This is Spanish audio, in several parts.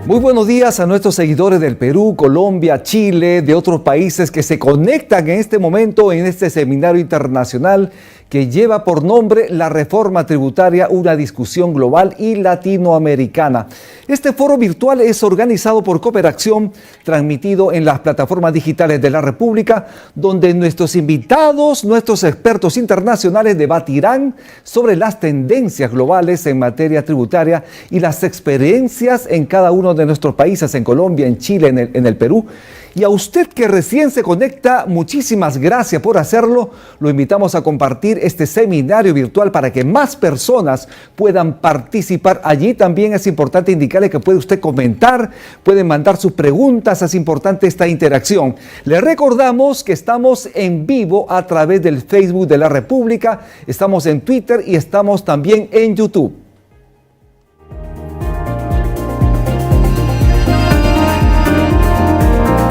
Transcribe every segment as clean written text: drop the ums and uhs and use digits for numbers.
Muy buenos días a nuestros seguidores del Perú, Colombia, Chile, de otros países que se conectan en este momento en este seminario internacional que lleva por nombre La Reforma Tributaria, una discusión global y latinoamericana. Este foro virtual es organizado por Cooperacción, transmitido en las plataformas digitales de la República, donde nuestros invitados, nuestros expertos internacionales debatirán sobre las tendencias globales en materia tributaria y las experiencias en cada uno de nuestros países, en Colombia, en Chile, en el Perú. Y a usted que recién se conecta, muchísimas gracias por hacerlo. Lo invitamos a compartir este seminario virtual para que más personas puedan participar. Allí también es importante indicarle que puede usted comentar, puede mandar sus preguntas, es importante esta interacción. Le recordamos que estamos en vivo a través del Facebook de la República, estamos en Twitter y estamos también en YouTube.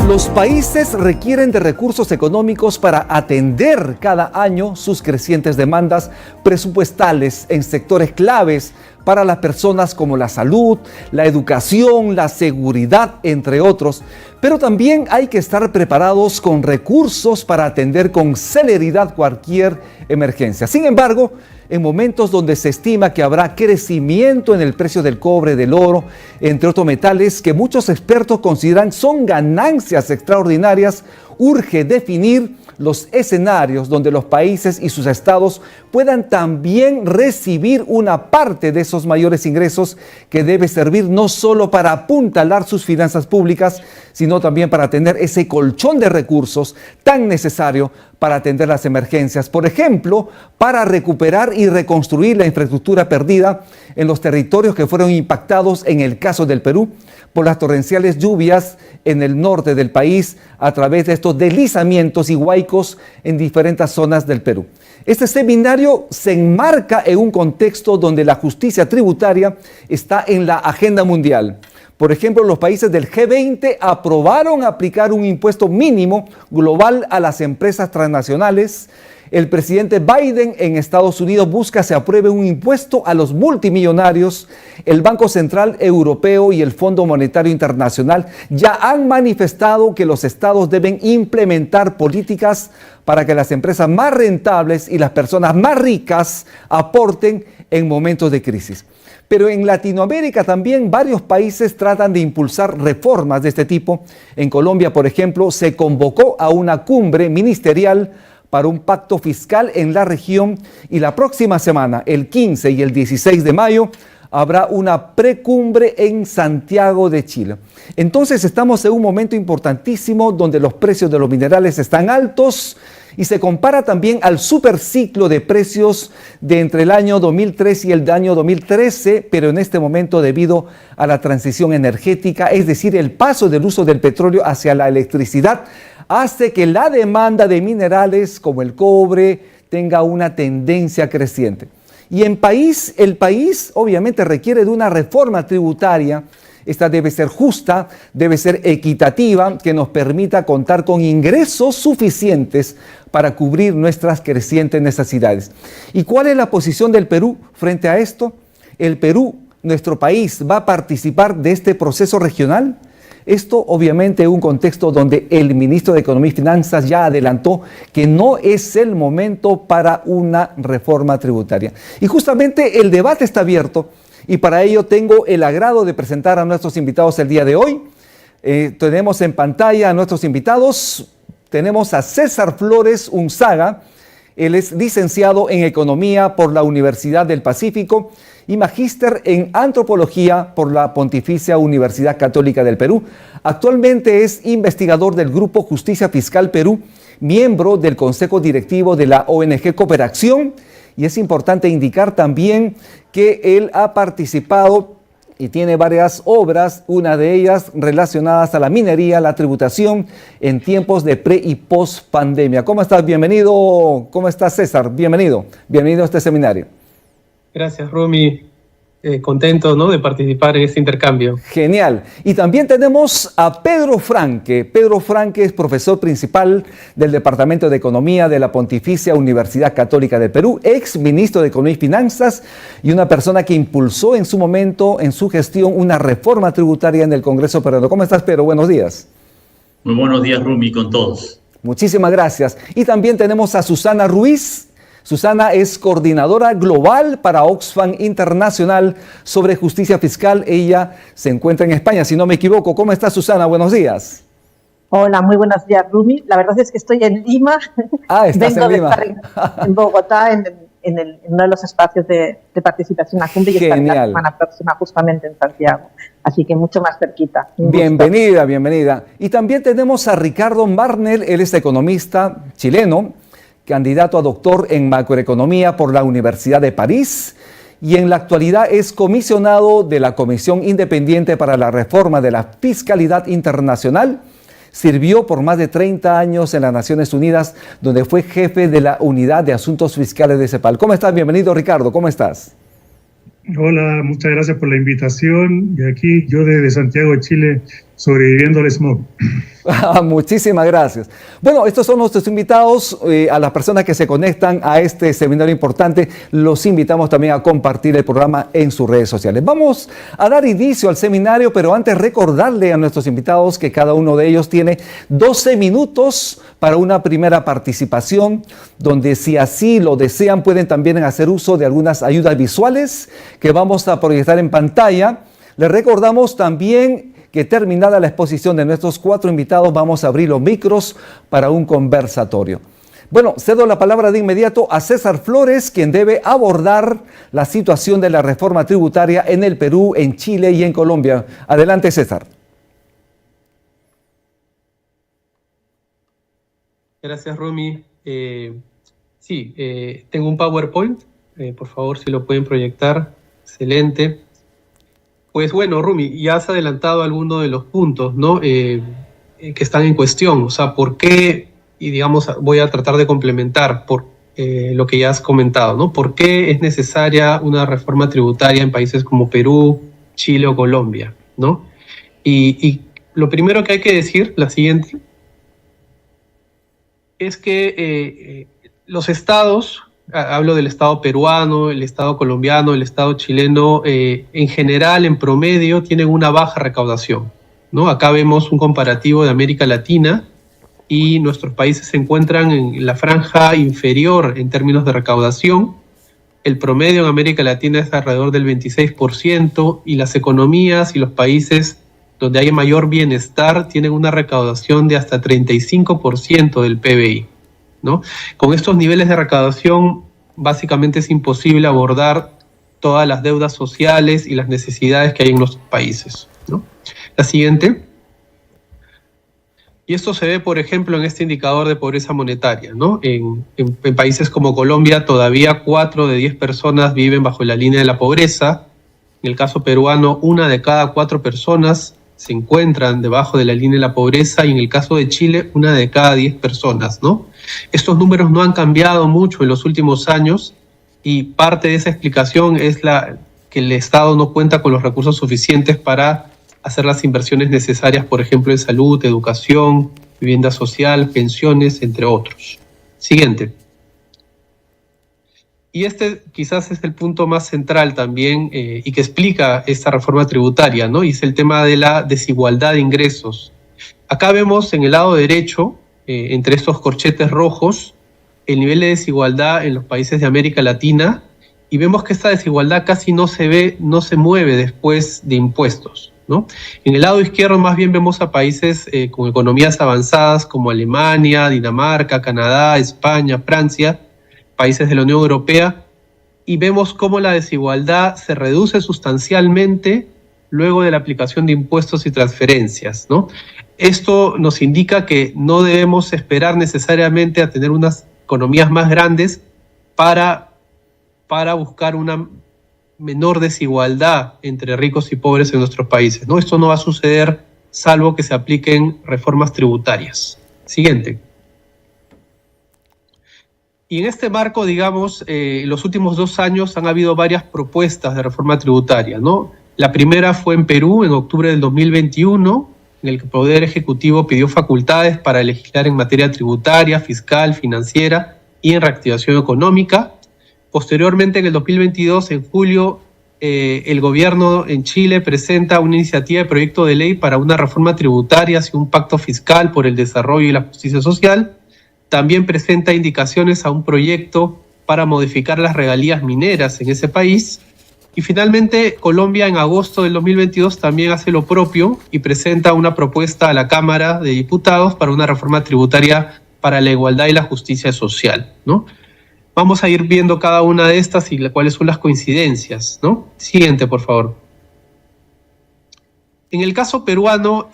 Los países requieren de recursos económicos para atender cada año sus crecientes demandas presupuestales en sectores claves para las personas como la salud, la educación, la seguridad, entre otros. Pero también hay que estar preparados con recursos para atender con celeridad cualquier emergencia. Sin embargo, en momentos donde se estima que habrá crecimiento en el precio del cobre, del oro, entre otros metales que muchos expertos consideran son ganancias extraordinarias, urge definir los escenarios donde los países y sus estados puedan también recibir una parte de esos mayores ingresos que debe servir no solo para apuntalar sus finanzas públicas, sino también para tener ese colchón de recursos tan necesario para atender las emergencias. Por ejemplo, para recuperar y reconstruir la infraestructura perdida en los territorios que fueron impactados, en el caso del Perú, por las torrenciales lluvias en el norte del país a través de estos deslizamientos y huaicos en diferentes zonas del Perú. Este seminario se enmarca en un contexto donde la justicia tributaria está en la agenda mundial. Por ejemplo, los países del G20 aprobaron aplicar un impuesto mínimo global a las empresas transnacionales. El presidente Biden en Estados Unidos busca se apruebe un impuesto a los multimillonarios. El Banco Central Europeo y el Fondo Monetario Internacional ya han manifestado que los estados deben implementar políticas para que las empresas más rentables y las personas más ricas aporten en momentos de crisis. Pero en Latinoamérica también varios países tratan de impulsar reformas de este tipo. En Colombia, por ejemplo, se convocó a una cumbre ministerial para un pacto fiscal en la región y la próxima semana, el 15 y el 16 de mayo, habrá una precumbre en Santiago de Chile. Entonces estamos en un momento importantísimo donde los precios de los minerales están altos y se compara también al superciclo de precios de entre el año 2003 y el año 2013, pero en este momento debido a la transición energética, es decir, el paso del uso del petróleo hacia la electricidad, hace que la demanda de minerales como el cobre tenga una tendencia creciente. Y el país obviamente requiere de una reforma tributaria. Esta debe ser justa, debe ser equitativa, que nos permita contar con ingresos suficientes para cubrir nuestras crecientes necesidades. ¿Y cuál es la posición del Perú frente a esto? ¿El Perú, nuestro país, va a participar de este proceso regional? Esto obviamente en un contexto donde el ministro de Economía y Finanzas ya adelantó que no es el momento para una reforma tributaria. Y justamente el debate está abierto y para ello tengo el agrado de presentar a nuestros invitados el día de hoy. Tenemos en pantalla a nuestros invitados. Tenemos a César Flores Unzaga. Él es licenciado en Economía por la Universidad del Pacífico y magíster en Antropología por la Pontificia Universidad Católica del Perú. Actualmente es investigador del Grupo Justicia Fiscal Perú, miembro del Consejo Directivo de la ONG Cooperación, y es importante indicar también que él ha participado y tiene varias obras, una de ellas relacionadas a la minería, la tributación en tiempos de pre y post pandemia. ¿Cómo estás? Bienvenido. ¿Cómo estás, César? Bienvenido. Bienvenido a este seminario. Gracias, Romy. contento, ¿no?, de participar en este intercambio. Genial. Y también tenemos a Pedro Franque. Pedro Franque es profesor principal del Departamento de Economía de la Pontificia Universidad Católica del Perú, ex ministro de Economía y Finanzas y una persona que impulsó en su momento, en su gestión, una reforma tributaria en el Congreso peruano. ¿Cómo estás, Pedro? Buenos días. Muy buenos días, Rumi, con todos. Muchísimas gracias. Y también tenemos a Susana Ruiz. Susana es coordinadora global para Oxfam Internacional sobre justicia fiscal. Ella se encuentra en España, si no me equivoco. ¿Cómo está, Susana? Buenos días. Hola, muy buenos días, Rumi. La verdad es que estoy en Lima. Estás Vengo en Lima. de estar en Bogotá, en uno de los espacios de participación en la cumbre, y estaré la semana próxima justamente en Santiago. Así que mucho más cerquita. Bienvenida, bienvenida. Y también tenemos a Ricardo Marnell. Él es economista chileno, candidato a doctor en macroeconomía por la Universidad de París y en la actualidad es comisionado de la Comisión Independiente para la Reforma de la Fiscalidad Internacional. Sirvió por más de 30 años en las Naciones Unidas, donde fue jefe de la Unidad de Asuntos Fiscales de CEPAL. ¿Cómo estás? Bienvenido, Ricardo. ¿Cómo estás? Hola, muchas gracias por la invitación. Y aquí yo desde Santiago de Chile, sobreviviendo al smog. Muchísimas gracias. Bueno, estos son nuestros invitados. A las personas que se conectan a este seminario importante, los invitamos también a compartir el programa en sus redes sociales. Vamos a dar inicio al seminario, pero antes recordarle a nuestros invitados que cada uno de ellos tiene 12 minutos para una primera participación, donde si así lo desean pueden también hacer uso de algunas ayudas visuales que vamos a proyectar en pantalla. Les recordamos también que terminada la exposición de nuestros 4 invitados, vamos a abrir los micros para un conversatorio. Bueno, cedo la palabra de inmediato a César Flores, quien debe abordar la situación de la reforma tributaria en el Perú, en Chile y en Colombia. Adelante, César. Gracias, Rumi. Tengo un PowerPoint. Por favor, si lo pueden proyectar. Excelente. Pues bueno, Rumi, ya has adelantado algunos de los puntos, ¿no?, que están en cuestión. O sea, ¿por qué? Y digamos, voy a tratar de complementar por lo que ya has comentado, ¿no? ¿Por qué es necesaria una reforma tributaria en países como Perú, Chile o Colombia, ¿no? Y lo primero que hay que decir, la siguiente, es que los estados, hablo del Estado peruano, el Estado colombiano, el Estado chileno, en general, en promedio, tienen una baja recaudación, ¿no? Acá vemos un comparativo de América Latina y nuestros países se encuentran en la franja inferior en términos de recaudación. El promedio en América Latina es alrededor del 26% y las economías y los países donde hay mayor bienestar tienen una recaudación de hasta 35% del PBI. ¿No? Con estos niveles de recaudación, básicamente es imposible abordar todas las deudas sociales y las necesidades que hay en los países, ¿no? La siguiente. Y esto se ve, por ejemplo, en este indicador de pobreza monetaria, ¿no? En países como Colombia, todavía 4 de 10 personas viven bajo la línea de la pobreza. En el caso peruano, 1 de cada 4 personas se encuentran debajo de la línea de la pobreza, y en el caso de Chile, 1 de cada 10 personas, ¿no? Estos números no han cambiado mucho en los últimos años, y parte de esa explicación es que el Estado no cuenta con los recursos suficientes para hacer las inversiones necesarias, por ejemplo, en salud, educación, vivienda social, pensiones, entre otros. Siguiente. Y este quizás es el punto más central también y que explica esta reforma tributaria, ¿no? Y es el tema de la desigualdad de ingresos. Acá vemos en el lado derecho, entre estos corchetes rojos, el nivel de desigualdad en los países de América Latina, y vemos que esta desigualdad casi no se mueve después de impuestos, ¿no? En el lado izquierdo más bien vemos a países con economías avanzadas como Alemania, Dinamarca, Canadá, España, Francia, países de la Unión Europea, y vemos cómo la desigualdad se reduce sustancialmente luego de la aplicación de impuestos y transferencias, ¿no? Esto nos indica que no debemos esperar necesariamente a tener unas economías más grandes para buscar una menor desigualdad entre ricos y pobres en nuestros países, ¿no? Esto no va a suceder salvo que se apliquen reformas tributarias. Siguiente. Y en este marco, digamos, en los últimos 2 años han habido varias propuestas de reforma tributaria, ¿no? La primera fue en Perú, en octubre del 2021, en el que el Poder Ejecutivo pidió facultades para legislar en materia tributaria, fiscal, financiera y en reactivación económica. Posteriormente, en el 2022, en julio, el gobierno en Chile presenta una iniciativa de proyecto de ley para una reforma tributaria hacia un pacto fiscal por el desarrollo y la justicia social. También presenta indicaciones a un proyecto para modificar las regalías mineras en ese país. Y finalmente, Colombia en agosto del 2022 también hace lo propio y presenta una propuesta a la Cámara de Diputados para una reforma tributaria para la igualdad y la justicia social, ¿no? Vamos a ir viendo cada una de estas y cuáles son las coincidencias, ¿no? Siguiente, por favor. En el caso peruano,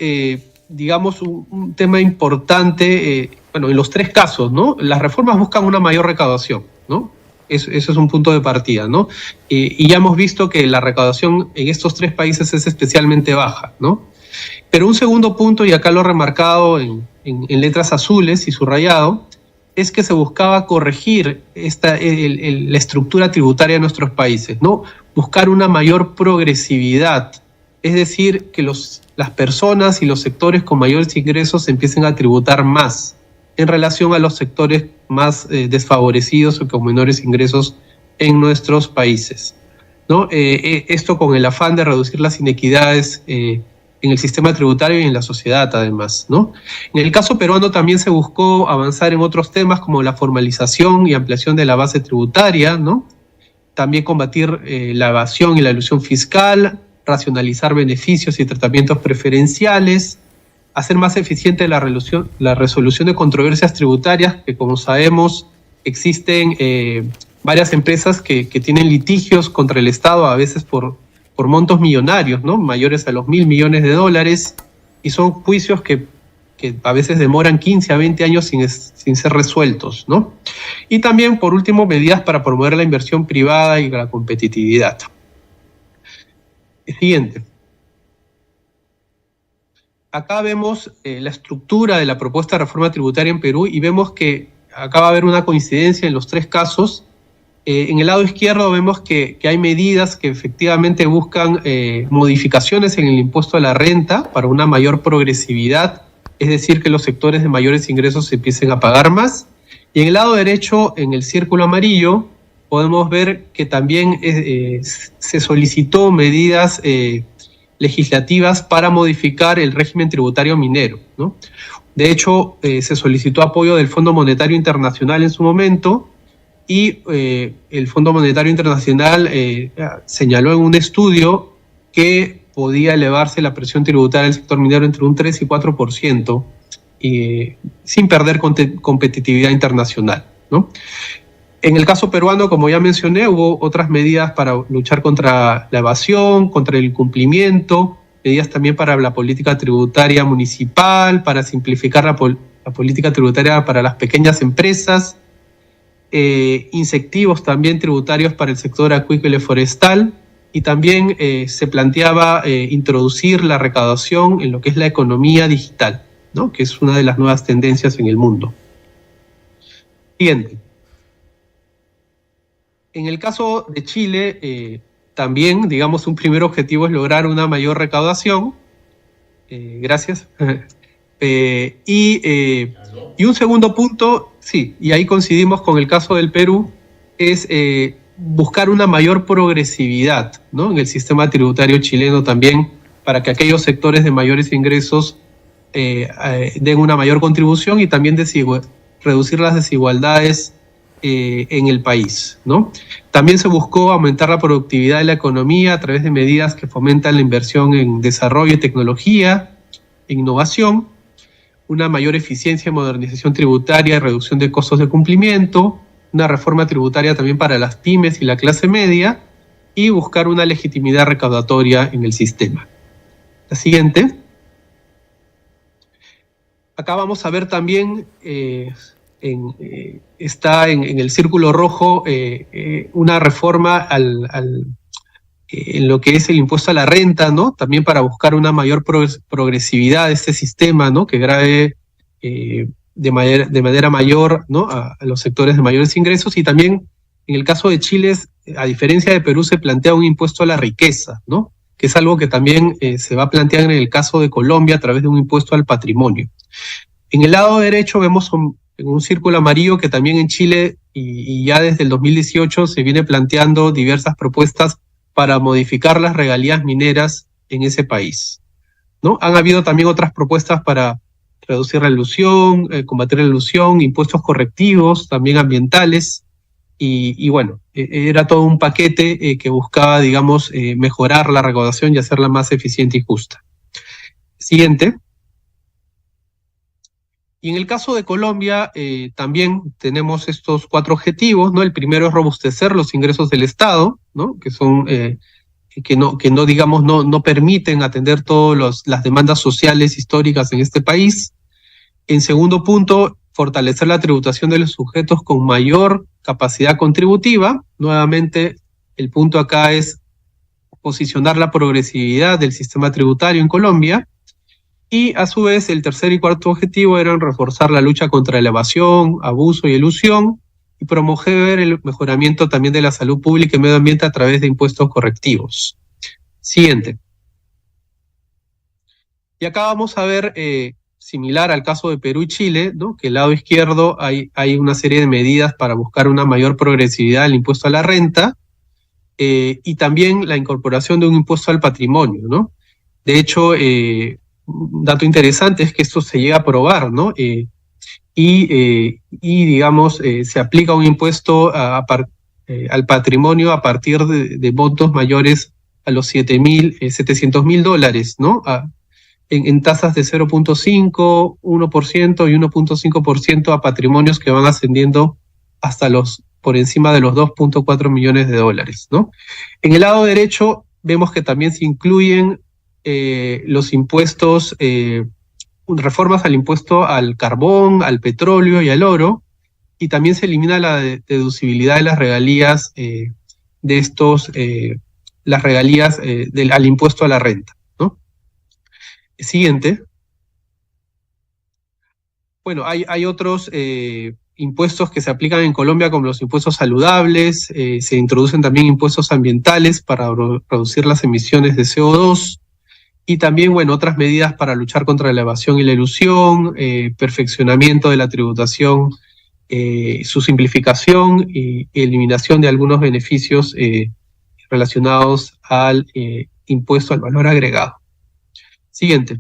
digamos, un tema importante, bueno, en los 3 casos, ¿no? Las reformas buscan una mayor recaudación, ¿no? Eso es un punto de partida, ¿no? Y ya hemos visto que la recaudación en estos 3 países es especialmente baja, ¿no? Pero un segundo punto, y acá lo he remarcado en letras azules y subrayado, es que se buscaba corregir la estructura tributaria de nuestros países, ¿no? Buscar una mayor progresividad, es decir, que las personas y los sectores con mayores ingresos empiecen a tributar más en relación a los sectores más desfavorecidos o con menores ingresos en nuestros países, ¿no? Esto con el afán de reducir las inequidades en el sistema tributario y en la sociedad, además, ¿no? En el caso peruano también se buscó avanzar en otros temas como la formalización y ampliación de la base tributaria, ¿no? También combatir la evasión y la elusión fiscal, racionalizar beneficios y tratamientos preferenciales, hacer más eficiente la resolución de controversias tributarias, que como sabemos existen varias empresas que tienen litigios contra el Estado, a veces por montos millonarios, ¿no? Mayores a los $1.000 millones, y son juicios que a veces demoran 15 a 20 años sin ser resueltos, ¿no? Y también, por último, medidas para promover la inversión privada y la competitividad. Siguiente. Acá vemos la estructura de la propuesta de reforma tributaria en Perú y vemos que acá va a haber una coincidencia en los 3 casos. En el lado izquierdo vemos que hay medidas que efectivamente buscan modificaciones en el impuesto a la renta para una mayor progresividad, es decir, que los sectores de mayores ingresos se empiecen a pagar más. Y en el lado derecho, en el círculo amarillo, podemos ver que también se solicitó medidas legislativas para modificar el régimen tributario minero, ¿no? De hecho, se solicitó apoyo del Fondo Monetario Internacional en su momento, y el Fondo Monetario Internacional señaló en un estudio que podía elevarse la presión tributaria del sector minero entre un 3 y 4%, sin perder competitividad internacional, ¿no? En el caso peruano, como ya mencioné, hubo otras medidas para luchar contra la evasión, contra el incumplimiento, medidas también para la política tributaria municipal, para simplificar la política tributaria para las pequeñas empresas, incentivos también tributarios para el sector acuícola y forestal, y también se planteaba introducir la recaudación en lo que es la economía digital, ¿no? Que es una de las nuevas tendencias en el mundo. Siguiente. En el caso de Chile, también, digamos, un primer objetivo es lograr una mayor recaudación. Gracias. Y un segundo punto, sí, y ahí coincidimos con el caso del Perú, es buscar una mayor progresividad, ¿no? En el sistema tributario chileno también, para que aquellos sectores de mayores ingresos den una mayor contribución y también reducir las desigualdades en el país, ¿no? También se buscó aumentar la productividad de la economía a través de medidas que fomentan la inversión en desarrollo y tecnología, innovación, una mayor eficiencia y modernización tributaria y reducción de costos de cumplimiento, una reforma tributaria también para las pymes y la clase media, y buscar una legitimidad recaudatoria en el sistema. La siguiente. Acá vamos a ver también, está en el círculo rojo, una reforma en lo que es el impuesto a la renta, ¿no? También para buscar una mayor progresividad de este sistema, ¿no? Que grave de manera mayor, ¿no?, a los sectores de mayores ingresos. Y también en el caso de Chile, a diferencia de Perú, se plantea un impuesto a la riqueza, ¿no?, que es algo que también se va a plantear en el caso de Colombia a través de un impuesto al patrimonio. En el lado derecho vemos un círculo amarillo que también en Chile y ya desde el 2018 se viene planteando diversas propuestas para modificar las regalías mineras en ese país, ¿no? Han habido también otras propuestas para reducir la elusión, combatir la elusión, impuestos correctivos, también ambientales, y bueno, era todo un paquete que buscaba, digamos, mejorar la recaudación y hacerla más eficiente y justa. Siguiente. Y en el caso de Colombia también tenemos estos 4 objetivos, ¿no? El primero es robustecer los ingresos del Estado, ¿no?, que son que no digamos no permiten atender todas las demandas sociales históricas en este país. En segundo punto, fortalecer la tributación de los sujetos con mayor capacidad contributiva. Nuevamente, el punto acá es posicionar la progresividad del sistema tributario en Colombia. Y a su vez, el tercer y cuarto objetivo eran reforzar la lucha contra la evasión, abuso y elusión, y promover el mejoramiento también de la salud pública y medio ambiente a través de impuestos correctivos. Siguiente. Y acá vamos a ver, similar al caso de Perú y Chile, ¿no?, que el lado izquierdo hay una serie de medidas para buscar una mayor progresividad del impuesto a la renta, y también la incorporación de un impuesto al patrimonio, ¿no? De hecho, un dato interesante es que esto se llega a aprobar, ¿no? Y digamos, se aplica un impuesto al patrimonio a partir de montos mayores a los $700,000, ¿no? En tasas de 0.5, 1% y 1.5% a patrimonios que van ascendiendo hasta por encima de los $2.4 millones, ¿no? En el lado derecho vemos que también se incluyen los impuestos, reformas al impuesto al carbón, al petróleo y al oro, y también se elimina la deducibilidad de las regalías las regalías al impuesto a la renta, ¿no? Siguiente. Bueno, hay otros impuestos que se aplican en Colombia, como los impuestos saludables. Se introducen también impuestos ambientales para reducir las emisiones de CO2. Y también, bueno, otras medidas para luchar contra la evasión y la elusión, perfeccionamiento de la tributación, su simplificación y eliminación de algunos beneficios relacionados al impuesto al valor agregado. Siguiente.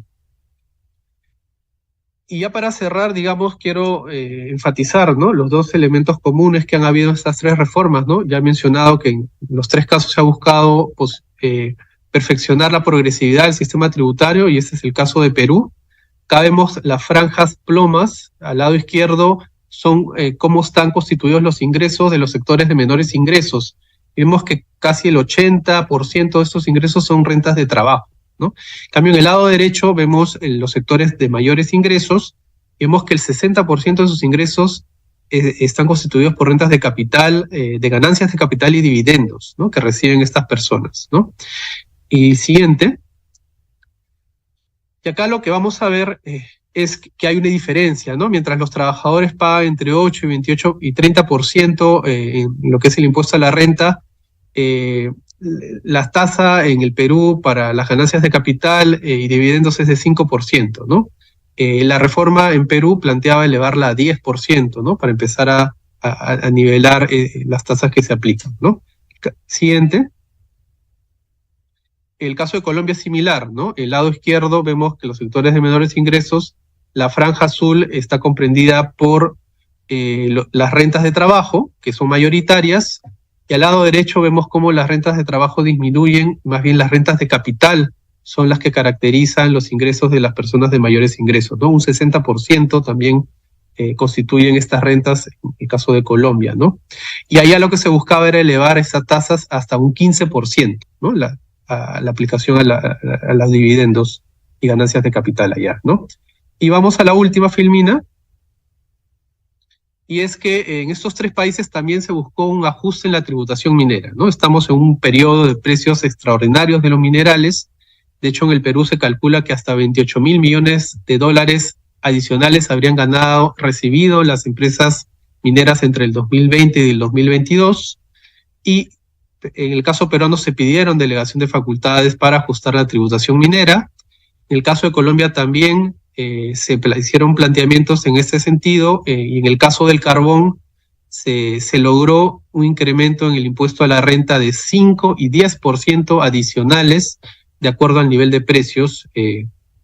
Y ya para cerrar, digamos, quiero enfatizar, ¿no?, los 2 elementos comunes que han habido en estas 3 reformas, ¿no? Ya he mencionado que en los 3 casos se ha buscado perfeccionar la progresividad del sistema tributario, y este es el caso de Perú. Acá vemos las franjas plomas al lado izquierdo, son cómo están constituidos los ingresos de los sectores de menores ingresos. Y vemos que casi el 80% de estos ingresos son rentas de trabajo, ¿no? En cambio, en el lado derecho vemos los sectores de mayores ingresos, y vemos que el 60% de sus ingresos están constituidos por rentas de capital, de ganancias de capital y dividendos, ¿no?, que reciben estas personas, ¿no? Y siguiente. Y acá lo que vamos a ver es que hay una diferencia, ¿no? Mientras los trabajadores pagan entre 8 y 28 y 30% en lo que es el impuesto a la renta, la tasa en el Perú para las ganancias de capital y dividendos es de 5%, ¿no? La reforma en Perú planteaba elevarla a 10%, ¿no?, para empezar a nivelar las tasas que se aplican, ¿no? Siguiente. El caso de Colombia es similar, ¿no? El lado izquierdo vemos que los sectores de menores ingresos, la franja azul está comprendida por las rentas de trabajo, que son mayoritarias, y al lado derecho vemos cómo las rentas de trabajo disminuyen, más bien las rentas de capital son las que caracterizan los ingresos de las personas de mayores ingresos, ¿no? Un 60% también constituyen estas rentas en el caso de Colombia, ¿no? Y allá lo que se buscaba era elevar esas tasas hasta un 15%, ¿no? La aplicación a los dividendos y ganancias de capital allá, ¿no? Y vamos a la última, Filmina. Y es que en estos 3 países también se buscó un ajuste en la tributación minera, ¿no? Estamos en un periodo de precios extraordinarios de los minerales. De hecho, en el Perú se calcula que hasta $28,000 millones adicionales habrían recibido las empresas mineras entre el 2020 y el 2022, y en el caso peruano se pidieron delegación de facultades para ajustar la tributación minera. En el caso de Colombia también se hicieron planteamientos en este sentido, y en el caso del carbón se logró un incremento en el impuesto a la renta de 5 y 10% adicionales, de acuerdo al nivel de precios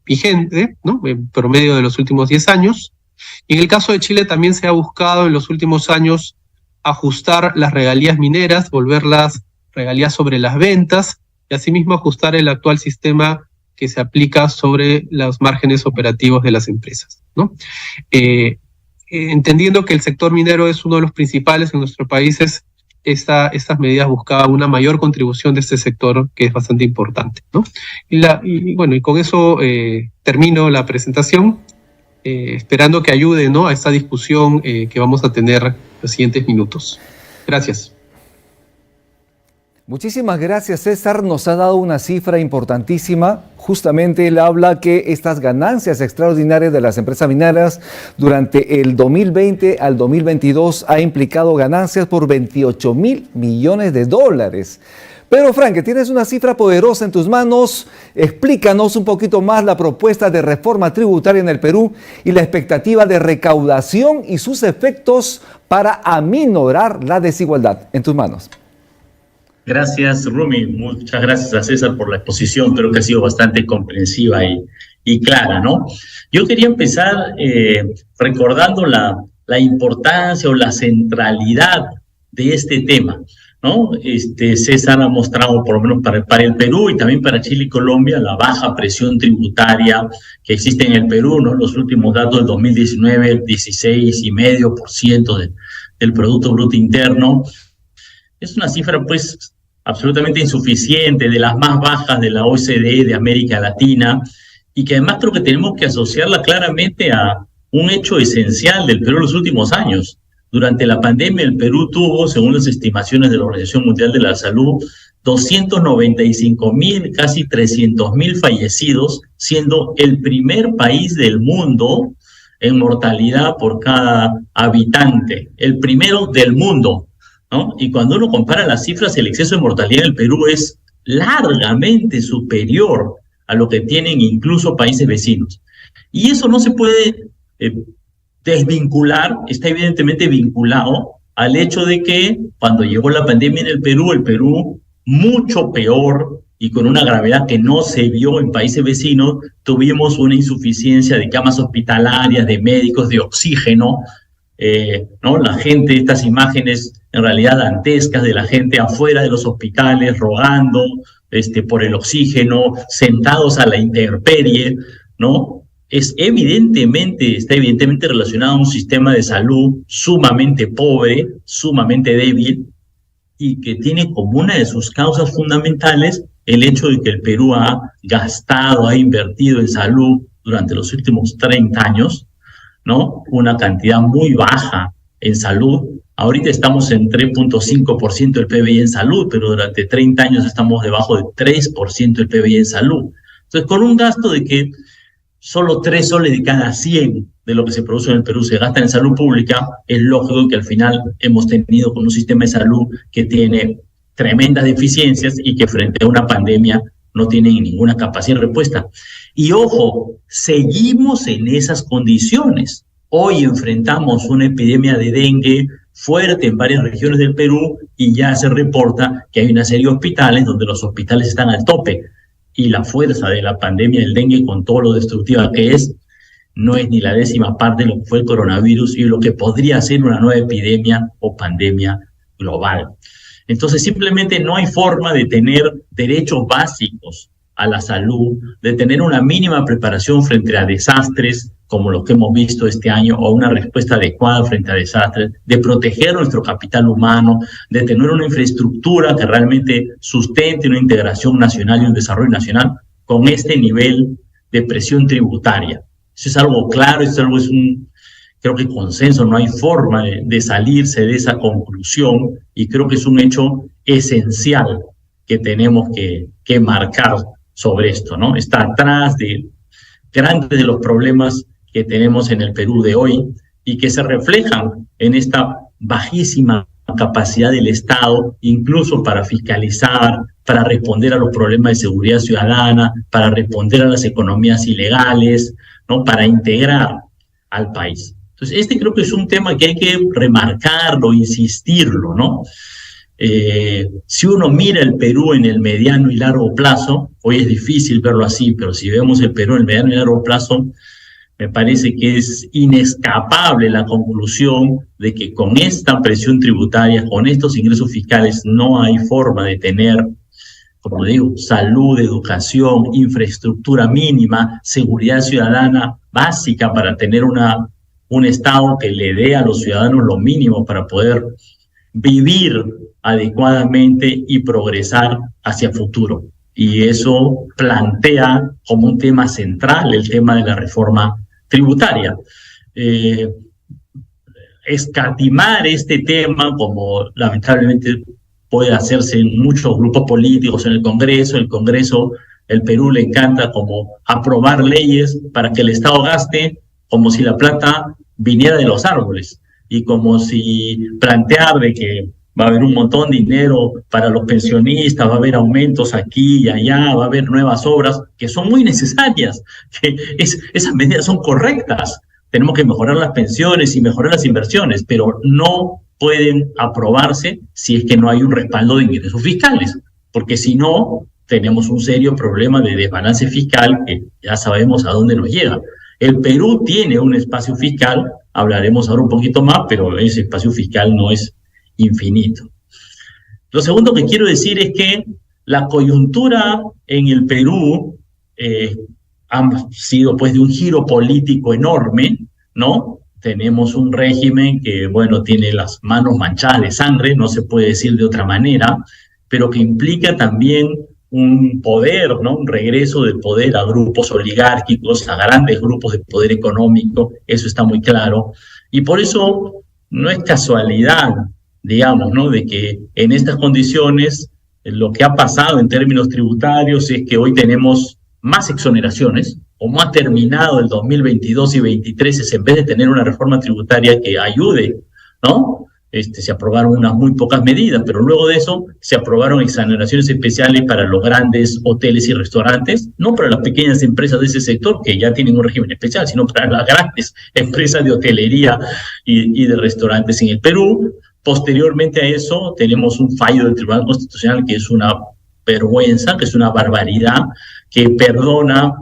vigente, ¿no?, en promedio de los últimos 10 años. Y en el caso de Chile también se ha buscado en los últimos años ajustar las regalías mineras, volverlas regalías sobre las ventas, y asimismo ajustar el actual sistema que se aplica sobre los márgenes operativos de las empresas, ¿no? Entendiendo que el sector minero es uno de los principales en nuestros países, estas medidas buscaban una mayor contribución de este sector, que es bastante importante, ¿no? Y con eso termino la presentación, esperando que ayude, ¿no?, a esta discusión que vamos a tener los siguientes minutos. Gracias. Muchísimas gracias, César. Nos ha dado una cifra importantísima. Justamente él habla que estas ganancias extraordinarias de las empresas mineras durante el 2020 al 2022 ha implicado ganancias por 28.000 millones de dólares. Pero, Frank, que tienes una cifra poderosa en tus manos, explícanos un poquito más la propuesta de reforma tributaria en el Perú y la expectativa de recaudación y sus efectos para aminorar la desigualdad. En tus manos. Gracias, Rumi. Muchas gracias a César por la exposición. Creo que ha sido bastante comprensiva y clara, ¿no? Yo quería empezar recordando la importancia o la centralidad de este tema, ¿no? César ha mostrado, por lo menos para el Perú y también para Chile y Colombia, la baja presión tributaria que existe en el Perú, ¿no? Los últimos datos del 2019, el 16,5% del Producto Bruto Interno. Es una cifra, pues, absolutamente insuficiente, de las más bajas de la OCDE de América Latina, y que además creo que tenemos que asociarla claramente a un hecho esencial del Perú en los últimos años. Durante la pandemia, el Perú tuvo, según las estimaciones de la Organización Mundial de la Salud, 295.000, casi 300.000 fallecidos, siendo el primer país del mundo en mortalidad por cada habitante, el primero del mundo, ¿no? Y cuando uno compara las cifras, el exceso de mortalidad en el Perú es largamente superior a lo que tienen incluso países vecinos. Y eso no se puede desvincular, está evidentemente vinculado al hecho de que cuando llegó la pandemia en el Perú mucho peor y con una gravedad que no se vio en países vecinos, tuvimos una insuficiencia de camas hospitalarias, de médicos, de oxígeno, ¿no? La gente, estas imágenes en realidad dantescas de la gente afuera de los hospitales rogando por el oxígeno, sentados a la intemperie, ¿no? Está evidentemente relacionado a un sistema de salud sumamente pobre, sumamente débil, y que tiene como una de sus causas fundamentales el hecho de que el Perú ha invertido en salud durante los últimos 30 años, ¿no? Una cantidad muy baja en salud. Ahorita estamos en 3.5% del PBI en salud, pero durante 30 años estamos debajo de 3% del PBI en salud. Entonces, con un gasto de que solo 3 soles de cada 100 de lo que se produce en el Perú se gasta en salud pública, es lógico que al final hemos tenido con un sistema de salud que tiene tremendas deficiencias y que frente a una pandemia no tiene ninguna capacidad de respuesta. Y ojo, seguimos en esas condiciones. Hoy enfrentamos una epidemia de dengue fuerte en varias regiones del Perú y ya se reporta que hay una serie de hospitales donde los hospitales están al tope. Y la fuerza de la pandemia del dengue, con todo lo destructiva que es, no es ni la 10ª parte de lo que fue el coronavirus y lo que podría ser una nueva epidemia o pandemia global. Entonces, simplemente no hay forma de tener derechos básicos a la salud, de tener una mínima preparación frente a desastres como los que hemos visto este año, o una respuesta adecuada frente a desastres, de proteger nuestro capital humano, de tener una infraestructura que realmente sustente una integración nacional y un desarrollo nacional con este nivel de presión tributaria. Eso es algo claro, creo que consenso, no hay forma de salirse de esa conclusión, y creo que es un hecho esencial que tenemos que marcar sobre esto, ¿no? Está atrás de grandes de los problemas que tenemos en el Perú de hoy y que se reflejan en esta bajísima capacidad del Estado, incluso para fiscalizar, para responder a los problemas de seguridad ciudadana, para responder a las economías ilegales, ¿no? Para integrar al país. Entonces, este creo que es un tema que hay que remarcarlo, insistirlo, ¿no? Si uno mira el Perú en el mediano y largo plazo, hoy es difícil verlo así, pero si vemos el Perú en el mediano y largo plazo, me parece que es inescapable la conclusión de que con esta presión tributaria, con estos ingresos fiscales, no hay forma de tener, como digo, salud, educación, infraestructura mínima, seguridad ciudadana básica para tener un Estado que le dé a los ciudadanos lo mínimo para poder vivir adecuadamente y progresar hacia el futuro. Y eso plantea como un tema central el tema de la reforma tributaria. Escatimar este tema, como lamentablemente puede hacerse en muchos grupos políticos en el Congreso, el Perú le encanta como aprobar leyes para que el Estado gaste como si la plata viniera de los árboles y como si plantear de que va a haber un montón de dinero para los pensionistas, va a haber aumentos aquí y allá, va a haber nuevas obras que son muy necesarias, que esas medidas son correctas. Tenemos que mejorar las pensiones y mejorar las inversiones, pero no pueden aprobarse si es que no hay un respaldo de ingresos fiscales, porque si no, tenemos un serio problema de desbalance fiscal que ya sabemos a dónde nos llega. El Perú tiene un espacio fiscal, hablaremos ahora un poquito más, pero ese espacio fiscal no es infinito. Lo segundo que quiero decir es que la coyuntura en el Perú ha sido pues de un giro político enorme, ¿no? Tenemos un régimen que, bueno, tiene las manos manchadas de sangre, no se puede decir de otra manera, pero que implica también un poder, ¿no? Un regreso del poder a grupos oligárquicos, a grandes grupos de poder económico, eso está muy claro. Y por eso no es casualidad, digamos, ¿no? De que en estas condiciones lo que ha pasado en términos tributarios es que hoy tenemos más exoneraciones, como ha terminado el 2022 y 2023, en vez de tener una reforma tributaria que ayude, ¿no? Se aprobaron unas muy pocas medidas, pero luego de eso se aprobaron exoneraciones especiales para los grandes hoteles y restaurantes, no para las pequeñas empresas de ese sector que ya tienen un régimen especial, sino para las grandes empresas de hotelería y de restaurantes en el Perú. Posteriormente a eso tenemos un fallo del Tribunal Constitucional que es una vergüenza, que es una barbaridad, que perdona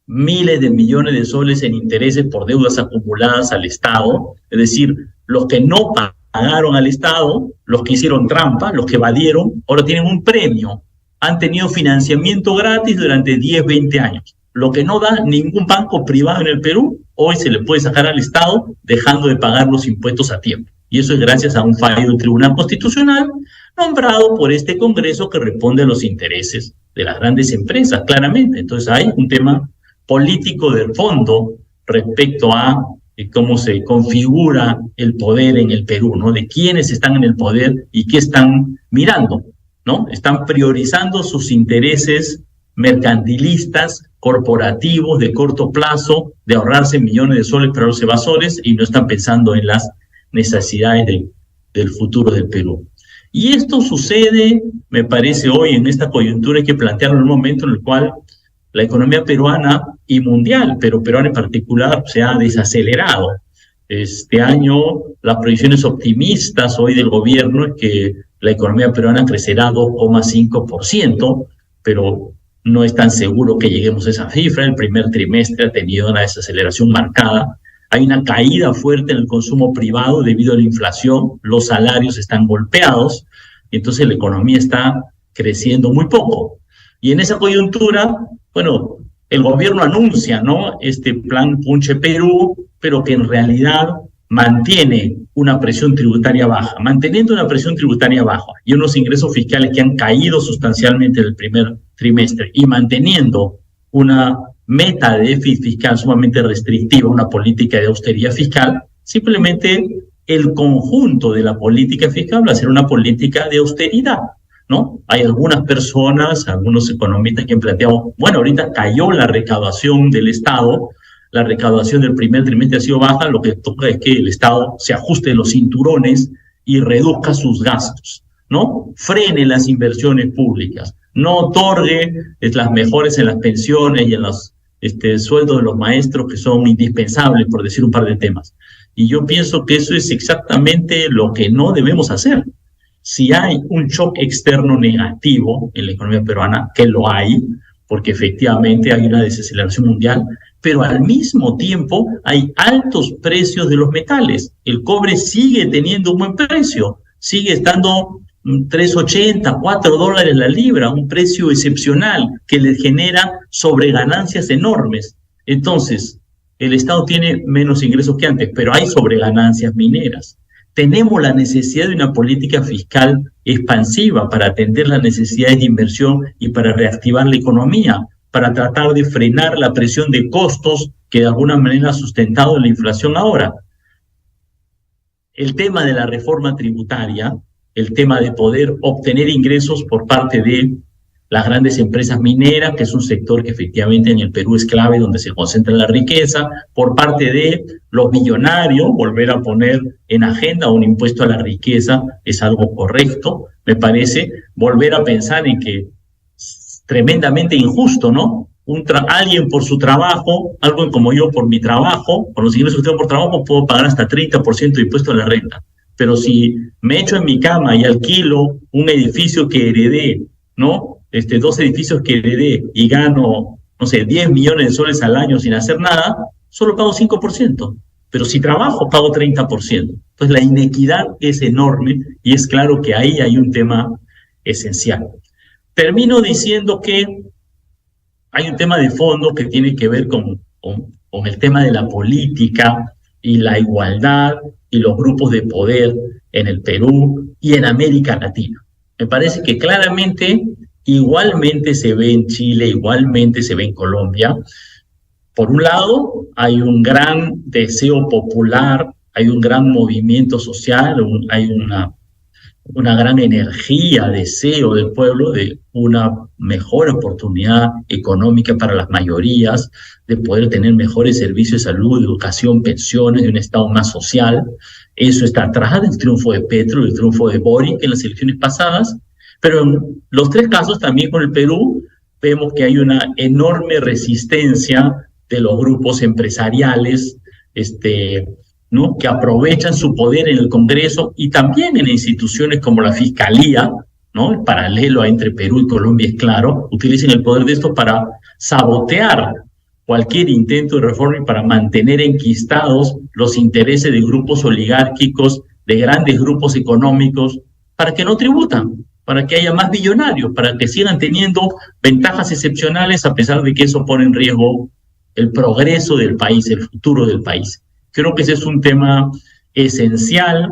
miles de millones de soles en intereses por deudas acumuladas al Estado, es decir, los que no pagaron al Estado, los que hicieron trampa, los que evadieron, ahora tienen un premio, han tenido financiamiento gratis durante 10, 20 años, lo que no da ningún banco privado en el Perú, hoy se le puede sacar al Estado dejando de pagar los impuestos a tiempo, y eso es gracias a un fallo del Tribunal Constitucional nombrado por este Congreso que responde a los intereses de las grandes empresas, claramente. Entonces hay un tema político del fondo respecto a cómo se configura el poder en el Perú, ¿no? De quiénes están en el poder y qué están mirando, ¿no? Están priorizando sus intereses mercantilistas, corporativos, de corto plazo, de ahorrarse millones de soles para los evasores y no están pensando en las necesidades del futuro del Perú. Y esto sucede, me parece, hoy en esta coyuntura hay que plantearlo en un momento en el cual la economía peruana y mundial, pero peruana en particular, se ha desacelerado. Este año, las proyecciones optimistas hoy del gobierno es que la economía peruana crecerá 2,5%, pero no es tan seguro que lleguemos a esa cifra. El primer trimestre ha tenido una desaceleración marcada. Hay una caída fuerte en el consumo privado debido a la inflación, los salarios están golpeados, y entonces la economía está creciendo muy poco. Y en esa coyuntura, bueno, el gobierno anuncia, ¿no? Este plan Punche Perú, pero que en realidad mantiene una presión tributaria baja, manteniendo una presión tributaria baja y unos ingresos fiscales que han caído sustancialmente en el primer trimestre y manteniendo una meta de déficit fiscal sumamente restrictiva, una política de austeridad fiscal, simplemente el conjunto de la política fiscal va a ser una política de austeridad, ¿no? Hay algunas personas, algunos economistas que han planteado, bueno, ahorita cayó la recaudación del Estado, la recaudación del primer trimestre ha sido baja, lo que toca es que el Estado se ajuste los cinturones y reduzca sus gastos, ¿no? Frene las inversiones públicas, no otorgue las mejoras en las pensiones y en los sueldos de los maestros, que son indispensables, por decir un par de temas. Y yo pienso que eso es exactamente lo que no debemos hacer. Si hay un shock externo negativo en la economía peruana, que lo hay, porque efectivamente hay una desaceleración mundial, pero al mismo tiempo hay altos precios de los metales. El cobre sigue teniendo un buen precio, sigue estando $3.80, $4 la libra, un precio excepcional que le genera sobreganancias enormes. Entonces, el Estado tiene menos ingresos que antes, pero hay sobreganancias mineras. Tenemos la necesidad de una política fiscal expansiva para atender las necesidades de inversión y para reactivar la economía, para tratar de frenar la presión de costos que de alguna manera ha sustentado la inflación ahora. El tema de la reforma tributaria, el tema de poder obtener ingresos por parte de las grandes empresas mineras, que es un sector que efectivamente en el Perú es clave, donde se concentra la riqueza, por parte de los millonarios, volver a poner en agenda un impuesto a la riqueza es algo correcto, me parece. Volver a pensar en que es tremendamente injusto, ¿no? Alguien por su trabajo, algo como yo por mi trabajo, por los ingresos que tengo por trabajo, puedo pagar hasta 30% de impuesto a la renta. Pero si me echo en mi cama y alquilo un edificio que heredé, ¿no? 2 edificios que heredé y gano, no sé, 10 millones de soles al año sin hacer nada, solo pago 5%. Pero si trabajo, pago 30%. Entonces la inequidad es enorme y es claro que ahí hay un tema esencial. Termino diciendo que hay un tema de fondo que tiene que ver con el tema de la política y la igualdad y los grupos de poder en el Perú y en América Latina. Me parece que claramente igualmente se ve en Chile, igualmente se ve en Colombia. Por un lado, hay un gran deseo popular, hay un gran movimiento social, hay una gran energía, deseo del pueblo de una mejor oportunidad económica para las mayorías, de poder tener mejores servicios de salud, educación, pensiones, de un Estado más social. Eso está atrás del triunfo de Petro, del triunfo de Boric en las elecciones pasadas. Pero en los 3 casos, también con el Perú, vemos que hay una enorme resistencia de los grupos empresariales, ¿no? Que aprovechan su poder en el Congreso y también en instituciones como la Fiscalía, ¿no? El paralelo entre Perú y Colombia es claro, utilizan el poder de esto para sabotear cualquier intento de reforma y para mantener enquistados los intereses de grupos oligárquicos, de grandes grupos económicos, para que no tributan, para que haya más billonarios, para que sigan teniendo ventajas excepcionales a pesar de que eso pone en riesgo el progreso del país, el futuro del país. Creo que ese es un tema esencial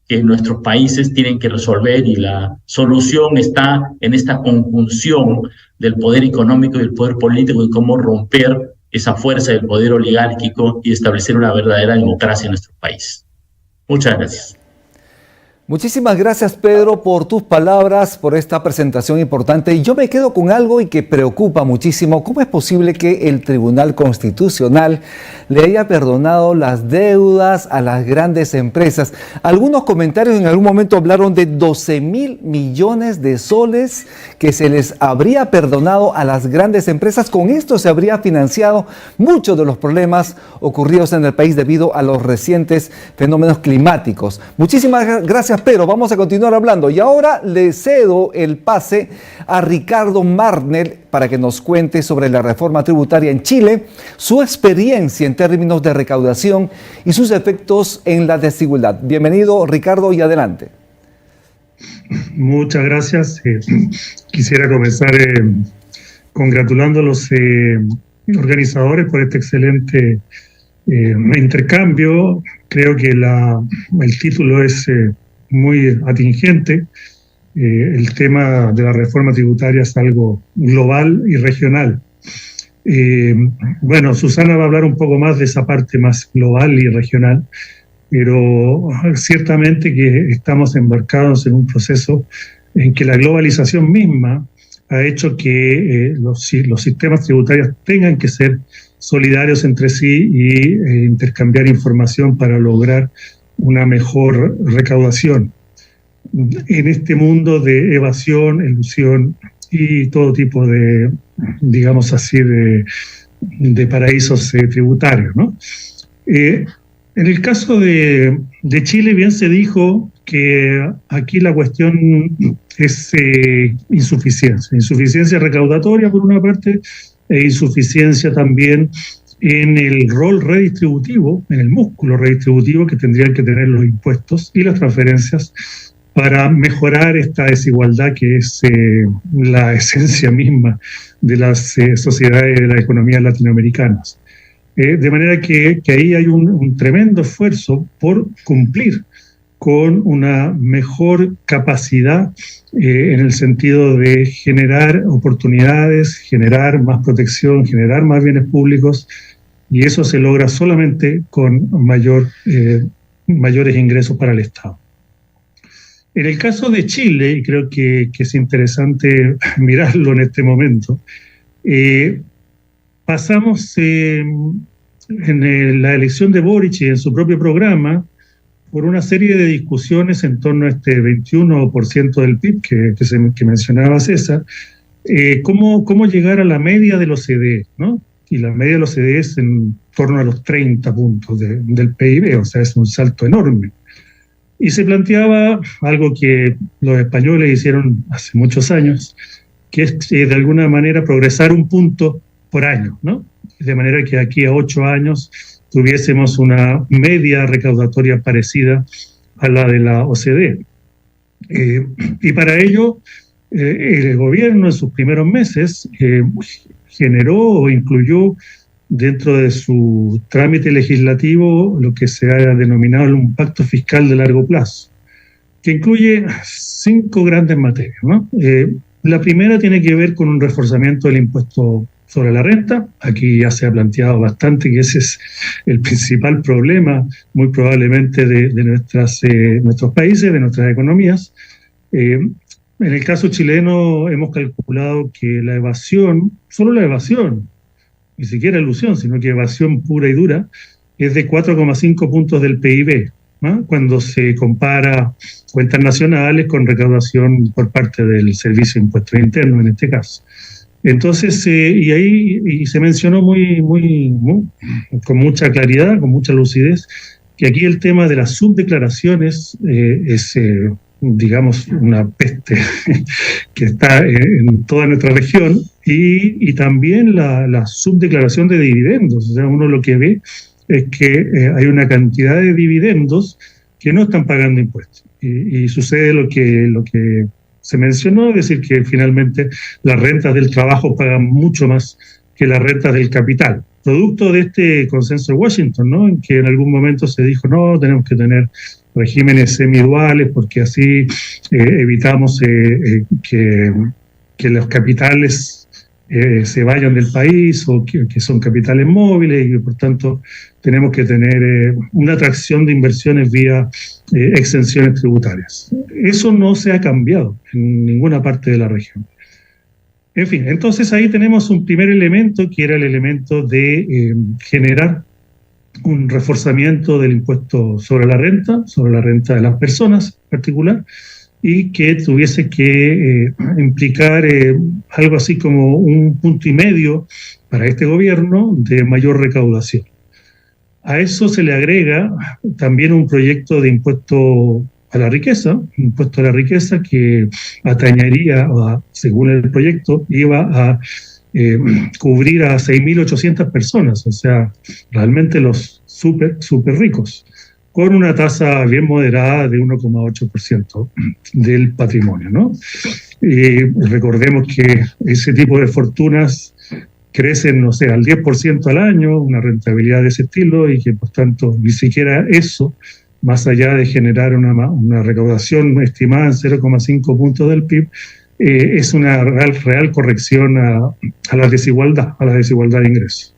que nuestros países tienen que resolver y la solución está en esta conjunción del poder económico y del poder político y cómo romper esa fuerza del poder oligárquico y establecer una verdadera democracia en nuestro país. Muchas gracias. Muchísimas gracias, Pedro, por tus palabras, por esta presentación importante. Y yo me quedo con algo y que preocupa muchísimo. ¿Cómo es posible que el Tribunal Constitucional le haya perdonado las deudas a las grandes empresas? Algunos comentarios en algún momento hablaron de 12.000 millones de soles que se les habría perdonado a las grandes empresas. Con esto se habría financiado muchos de los problemas ocurridos en el país debido a los recientes fenómenos climáticos. Muchísimas gracias, Pedro. Vamos a continuar hablando. Y ahora le cedo el pase a Ricardo Marnell para que nos cuente sobre la reforma tributaria en Chile, su experiencia en términos de recaudación y sus efectos en la desigualdad. Bienvenido, Ricardo, y adelante. Muchas gracias. Quisiera comenzar congratulando a los organizadores por este excelente intercambio. Creo que el título es muy atingente. El tema de la reforma tributaria es algo global y regional. Bueno, Susana va a hablar un poco más de esa parte más global y regional, pero ciertamente que estamos embarcados en un proceso en que la globalización misma ha hecho que los sistemas tributarios tengan que ser solidarios entre sí y intercambiar información para lograr una mejor recaudación. En este mundo de evasión, elusión y todo tipo de, digamos así, de paraísos tributarios, ¿no? En el caso de Chile, bien se dijo que aquí la cuestión es insuficiencia recaudatoria por una parte, e insuficiencia también en el rol redistributivo, en el músculo redistributivo que tendrían que tener los impuestos y las transferencias para mejorar esta desigualdad que es la esencia misma de las sociedades, de las economías latinoamericanas. De manera que ahí hay un tremendo esfuerzo por cumplir con una mejor capacidad en el sentido de generar oportunidades, generar más protección, generar más bienes públicos, y eso se logra solamente con mayores ingresos para el Estado. En el caso de Chile, y creo que es interesante mirarlo en este momento, pasamos en la elección de Boric y en su propio programa por una serie de discusiones en torno a este 21% del PIB que mencionaba César, cómo llegar a la media de la OCDE, ¿no? Y la media de la OCDE es en torno a los 30 puntos del PIB, o sea, es un salto enorme. Y se planteaba algo que los españoles hicieron hace muchos años, que es de alguna manera progresar un punto por año, ¿no? De manera que aquí a 8 años tuviésemos una media recaudatoria parecida a la de la OCDE. Y para ello, el gobierno en sus primeros meses generó o incluyó dentro de su trámite legislativo lo que se ha denominado un pacto fiscal de largo plazo, que incluye 5 grandes materias, ¿no? La primera tiene que ver con un reforzamiento del impuesto sobre la renta. Aquí ya se ha planteado bastante que ese es el principal problema, muy probablemente, de nuestros países, de nuestras economías. En el caso chileno hemos calculado que la evasión, solo la evasión, ni siquiera ilusión, sino que evasión pura y dura, es de 4,5 puntos del PIB, ¿no? Cuando se compara cuentas nacionales con recaudación por parte del Servicio de Impuestos Internos, en este caso. Entonces, y se mencionó con mucha claridad, con mucha lucidez, que aquí el tema de las subdeclaraciones es, digamos, una peste que está en toda nuestra región, y también la subdeclaración de dividendos. O sea, uno lo que ve es que hay una cantidad de dividendos que no están pagando impuestos. Y sucede lo que se mencionó, es decir, que finalmente las rentas del trabajo pagan mucho más que las rentas del capital. Producto de este consenso de Washington, ¿no? En que en algún momento se dijo, no, tenemos que tener regímenes semiduales porque así evitamos que los capitales se vayan del país, o que son capitales móviles, y que por tanto tenemos que tener una atracción de inversiones vía exenciones tributarias. Eso no se ha cambiado en ninguna parte de la región. En fin, entonces ahí tenemos un primer elemento, que era el elemento de generar un reforzamiento del impuesto sobre la renta de las personas en particular, y que tuviese que implicar algo así como 1,5 puntos para este gobierno de mayor recaudación. A eso se le agrega también un proyecto de impuesto a la riqueza, que atañería, según el proyecto, iba a cubrir a 6.800 personas, o sea, realmente los súper ricos, con una tasa bien moderada de 1,8% del patrimonio, ¿no? Recordemos que ese tipo de fortunas crecen, no sé, al 10% al año, una rentabilidad de ese estilo, y que por tanto ni siquiera eso, más allá de generar una recaudación estimada en 0,5 puntos del PIB, es una real corrección a la desigualdad de ingresos.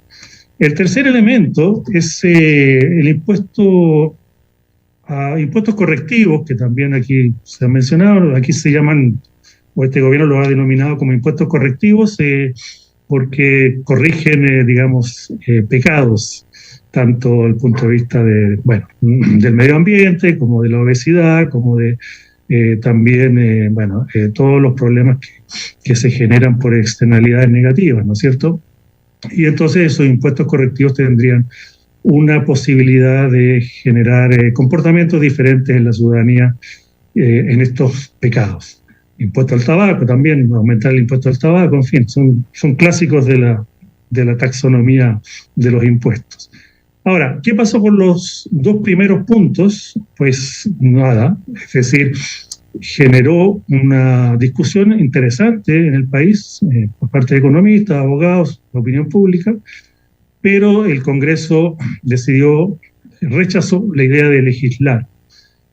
El tercer elemento es el impuesto a impuestos correctivos, que también aquí se ha mencionado. Aquí se llaman o este gobierno lo ha denominado como impuestos correctivos, porque corrigen, digamos, pecados, tanto desde el punto de vista del medio ambiente, como de la obesidad, como de también, todos los problemas que se generan por externalidades negativas, ¿no es cierto? Y entonces esos impuestos correctivos tendrían una posibilidad de generar comportamientos diferentes en la ciudadanía en estos pecados. Impuesto al tabaco también, aumentar el impuesto al tabaco, en fin, son clásicos de la taxonomía de los impuestos. Ahora, ¿qué pasó con los dos primeros puntos? Pues nada, es decir, generó una discusión interesante en el país por parte de economistas, abogados, la opinión pública, pero el Congreso rechazó la idea de legislar,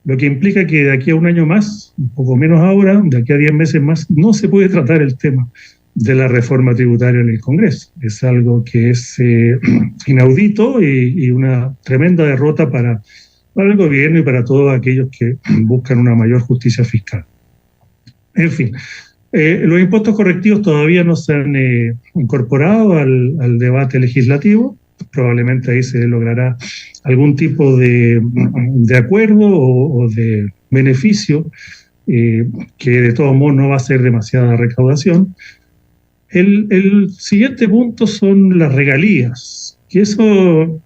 lo que implica que de aquí a un año más, un poco menos ahora, de aquí a 10 meses más, no se puede tratar el tema de la reforma tributaria en el Congreso. Es algo que es inaudito y una tremenda derrota para el gobierno y para todos aquellos que buscan una mayor justicia fiscal. En fin, los impuestos correctivos todavía no se han incorporado al debate legislativo. Probablemente ahí se logrará algún tipo de acuerdo o de beneficio que de todos modos no va a ser demasiada recaudación. El siguiente punto son las regalías, que eso,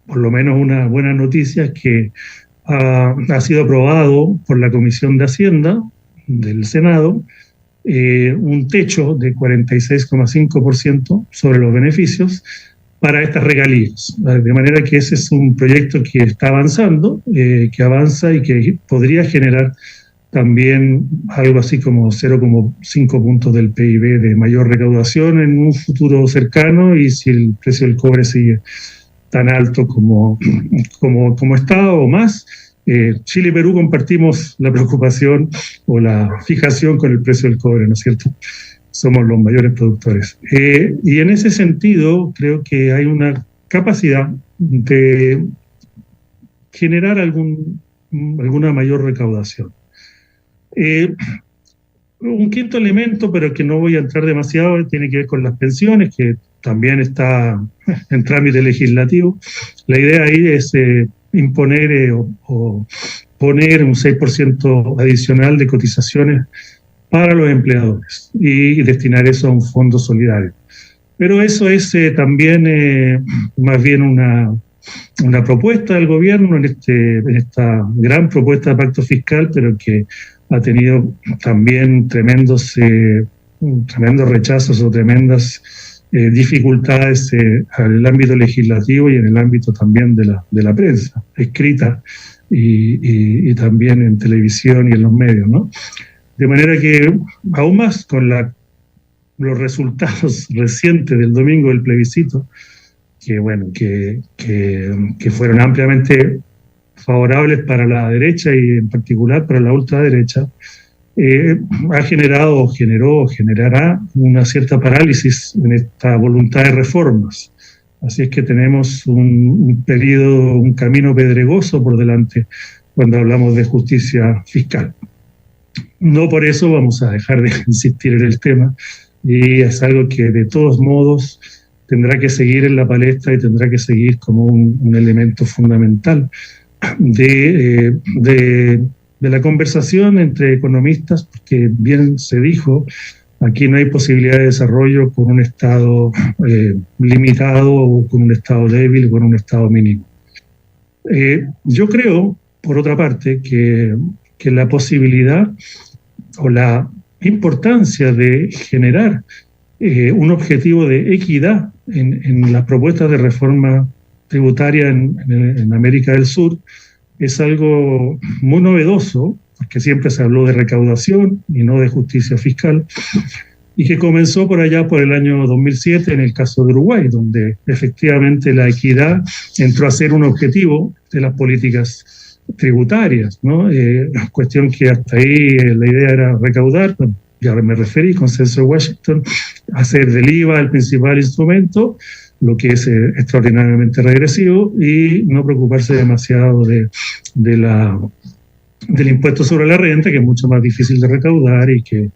por lo menos una buena noticia, es que ha sido aprobado por la Comisión de Hacienda del Senado un techo de 46,5% sobre los beneficios para estas regalías. De manera que ese es un proyecto que está avanzando, que avanza y que podría generar también algo así como 0,5 puntos del PIB de mayor recaudación en un futuro cercano, y si el precio del cobre sigue tan alto como está o más. Chile y Perú compartimos la preocupación o la fijación con el precio del cobre, ¿no es cierto? Somos los mayores productores. Y en ese sentido creo que hay una capacidad de generar alguna mayor recaudación. Un quinto elemento, pero que no voy a entrar demasiado, tiene que ver con las pensiones, que también está en trámite legislativo. La idea ahí es imponer o poner un 6% adicional de cotizaciones para los empleadores y destinar eso a un fondo solidario. Pero eso es también más bien una propuesta del gobierno en esta gran propuesta de pacto fiscal, pero que ha tenido también tremendos rechazos o tremendas dificultades en el ámbito legislativo y en el ámbito también de la prensa escrita y también en televisión y en los medios, ¿no? De manera que, aún más con los resultados recientes del domingo del plebiscito, que fueron ampliamente favorables para la derecha y en particular para la ultraderecha, generará una cierta parálisis en esta voluntad de reformas. Así es que tenemos un camino pedregoso por delante cuando hablamos de justicia fiscal. No por eso vamos a dejar de insistir en el tema, y es algo que de todos modos tendrá que seguir en la palestra y tendrá que seguir como un elemento fundamental de la conversación entre economistas, porque bien se dijo, aquí no hay posibilidad de desarrollo con un Estado limitado, o con un Estado débil, o con un Estado mínimo. Yo creo, por otra parte, que la posibilidad o la importancia de generar un objetivo de equidad en las propuestas de reforma tributaria en América del Sur es algo muy novedoso, porque siempre se habló de recaudación y no de justicia fiscal, y que comenzó por allá por el año 2007 en el caso de Uruguay, donde efectivamente la equidad entró a ser un objetivo de las políticas tributarias, ¿no? Cuestión que hasta ahí la idea era recaudar, ya me referí, consenso de Washington, hacer del IVA el principal instrumento, lo que es extraordinariamente regresivo, y no preocuparse demasiado de del impuesto sobre la renta, que es mucho más difícil de recaudar y que,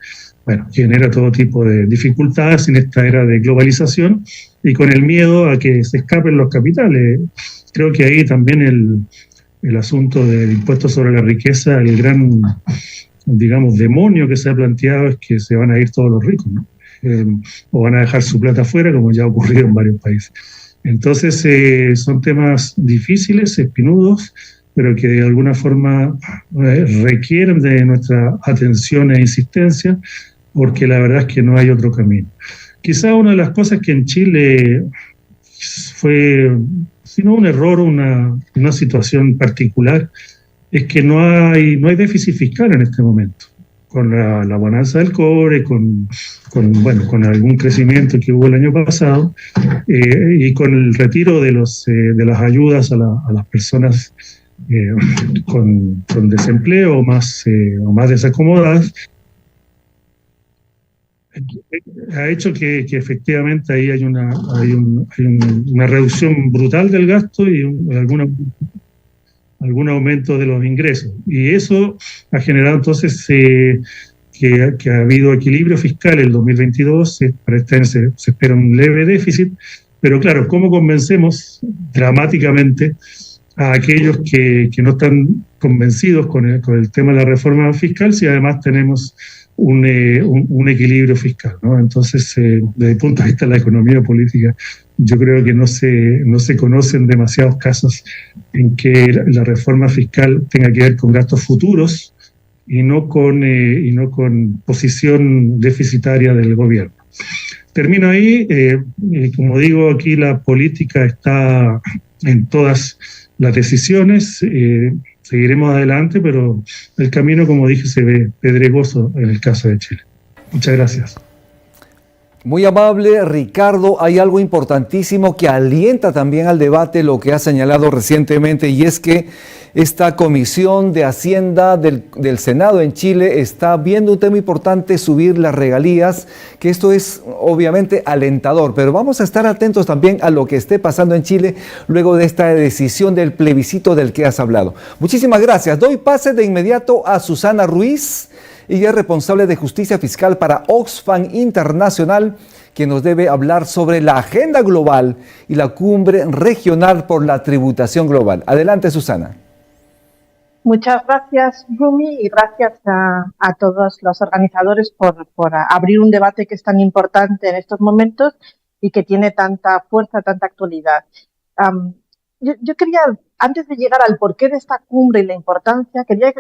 bueno, genera todo tipo de dificultades en esta era de globalización y con el miedo a que se escapen los capitales. Creo que ahí también el asunto del impuesto sobre la riqueza, el gran, digamos, demonio que se ha planteado es que se van a ir todos los ricos, ¿no? O van a dejar su plata afuera, como ya ha ocurrido en varios países. Entonces, son temas difíciles, espinudos, pero que de alguna forma requieren de nuestra atención e insistencia, porque la verdad es que no hay otro camino. Quizá una de las cosas que en Chile fue, si no un error, una situación particular, es que no hay déficit fiscal en este momento. Con la bonanza del cobre, con algún crecimiento que hubo el año pasado, y con el retiro de las ayudas a las personas con desempleo o más desacomodadas, ha hecho que efectivamente ahí hay una reducción brutal del gasto y algún aumento de los ingresos. Y eso ha generado entonces que ha habido equilibrio fiscal en el 2022, para este año se espera un leve déficit, pero claro, ¿cómo convencemos dramáticamente a aquellos que no están convencidos con el tema de la reforma fiscal si además tenemos un equilibrio fiscal, ¿no? Entonces, desde el punto de vista de la economía política, yo creo que no se conocen demasiados casos en que la reforma fiscal tenga que ver con gastos futuros y no con posición deficitaria del gobierno. Termino ahí. Como digo, aquí la política está en todas las decisiones. Seguiremos adelante, pero el camino, como dije, se ve pedregoso en el caso de Chile. Muchas gracias. Muy amable, Ricardo. Hay algo importantísimo que alienta también al debate, lo que ha señalado recientemente, y es que esta Comisión de Hacienda del Senado en Chile está viendo un tema importante, subir las regalías, que esto es obviamente alentador, pero vamos a estar atentos también a lo que esté pasando en Chile luego de esta decisión del plebiscito del que has hablado. Muchísimas gracias. Doy pase de inmediato a Susana Ruiz. Ella es responsable de justicia fiscal para Oxfam Internacional, que nos debe hablar sobre la agenda global y la cumbre regional por la tributación global. Adelante, Susana. Muchas gracias, Rumi, y gracias a todos los organizadores por abrir un debate que es tan importante en estos momentos y que tiene tanta fuerza, tanta actualidad. Yo quería, antes de llegar al porqué de esta cumbre y la importancia, quería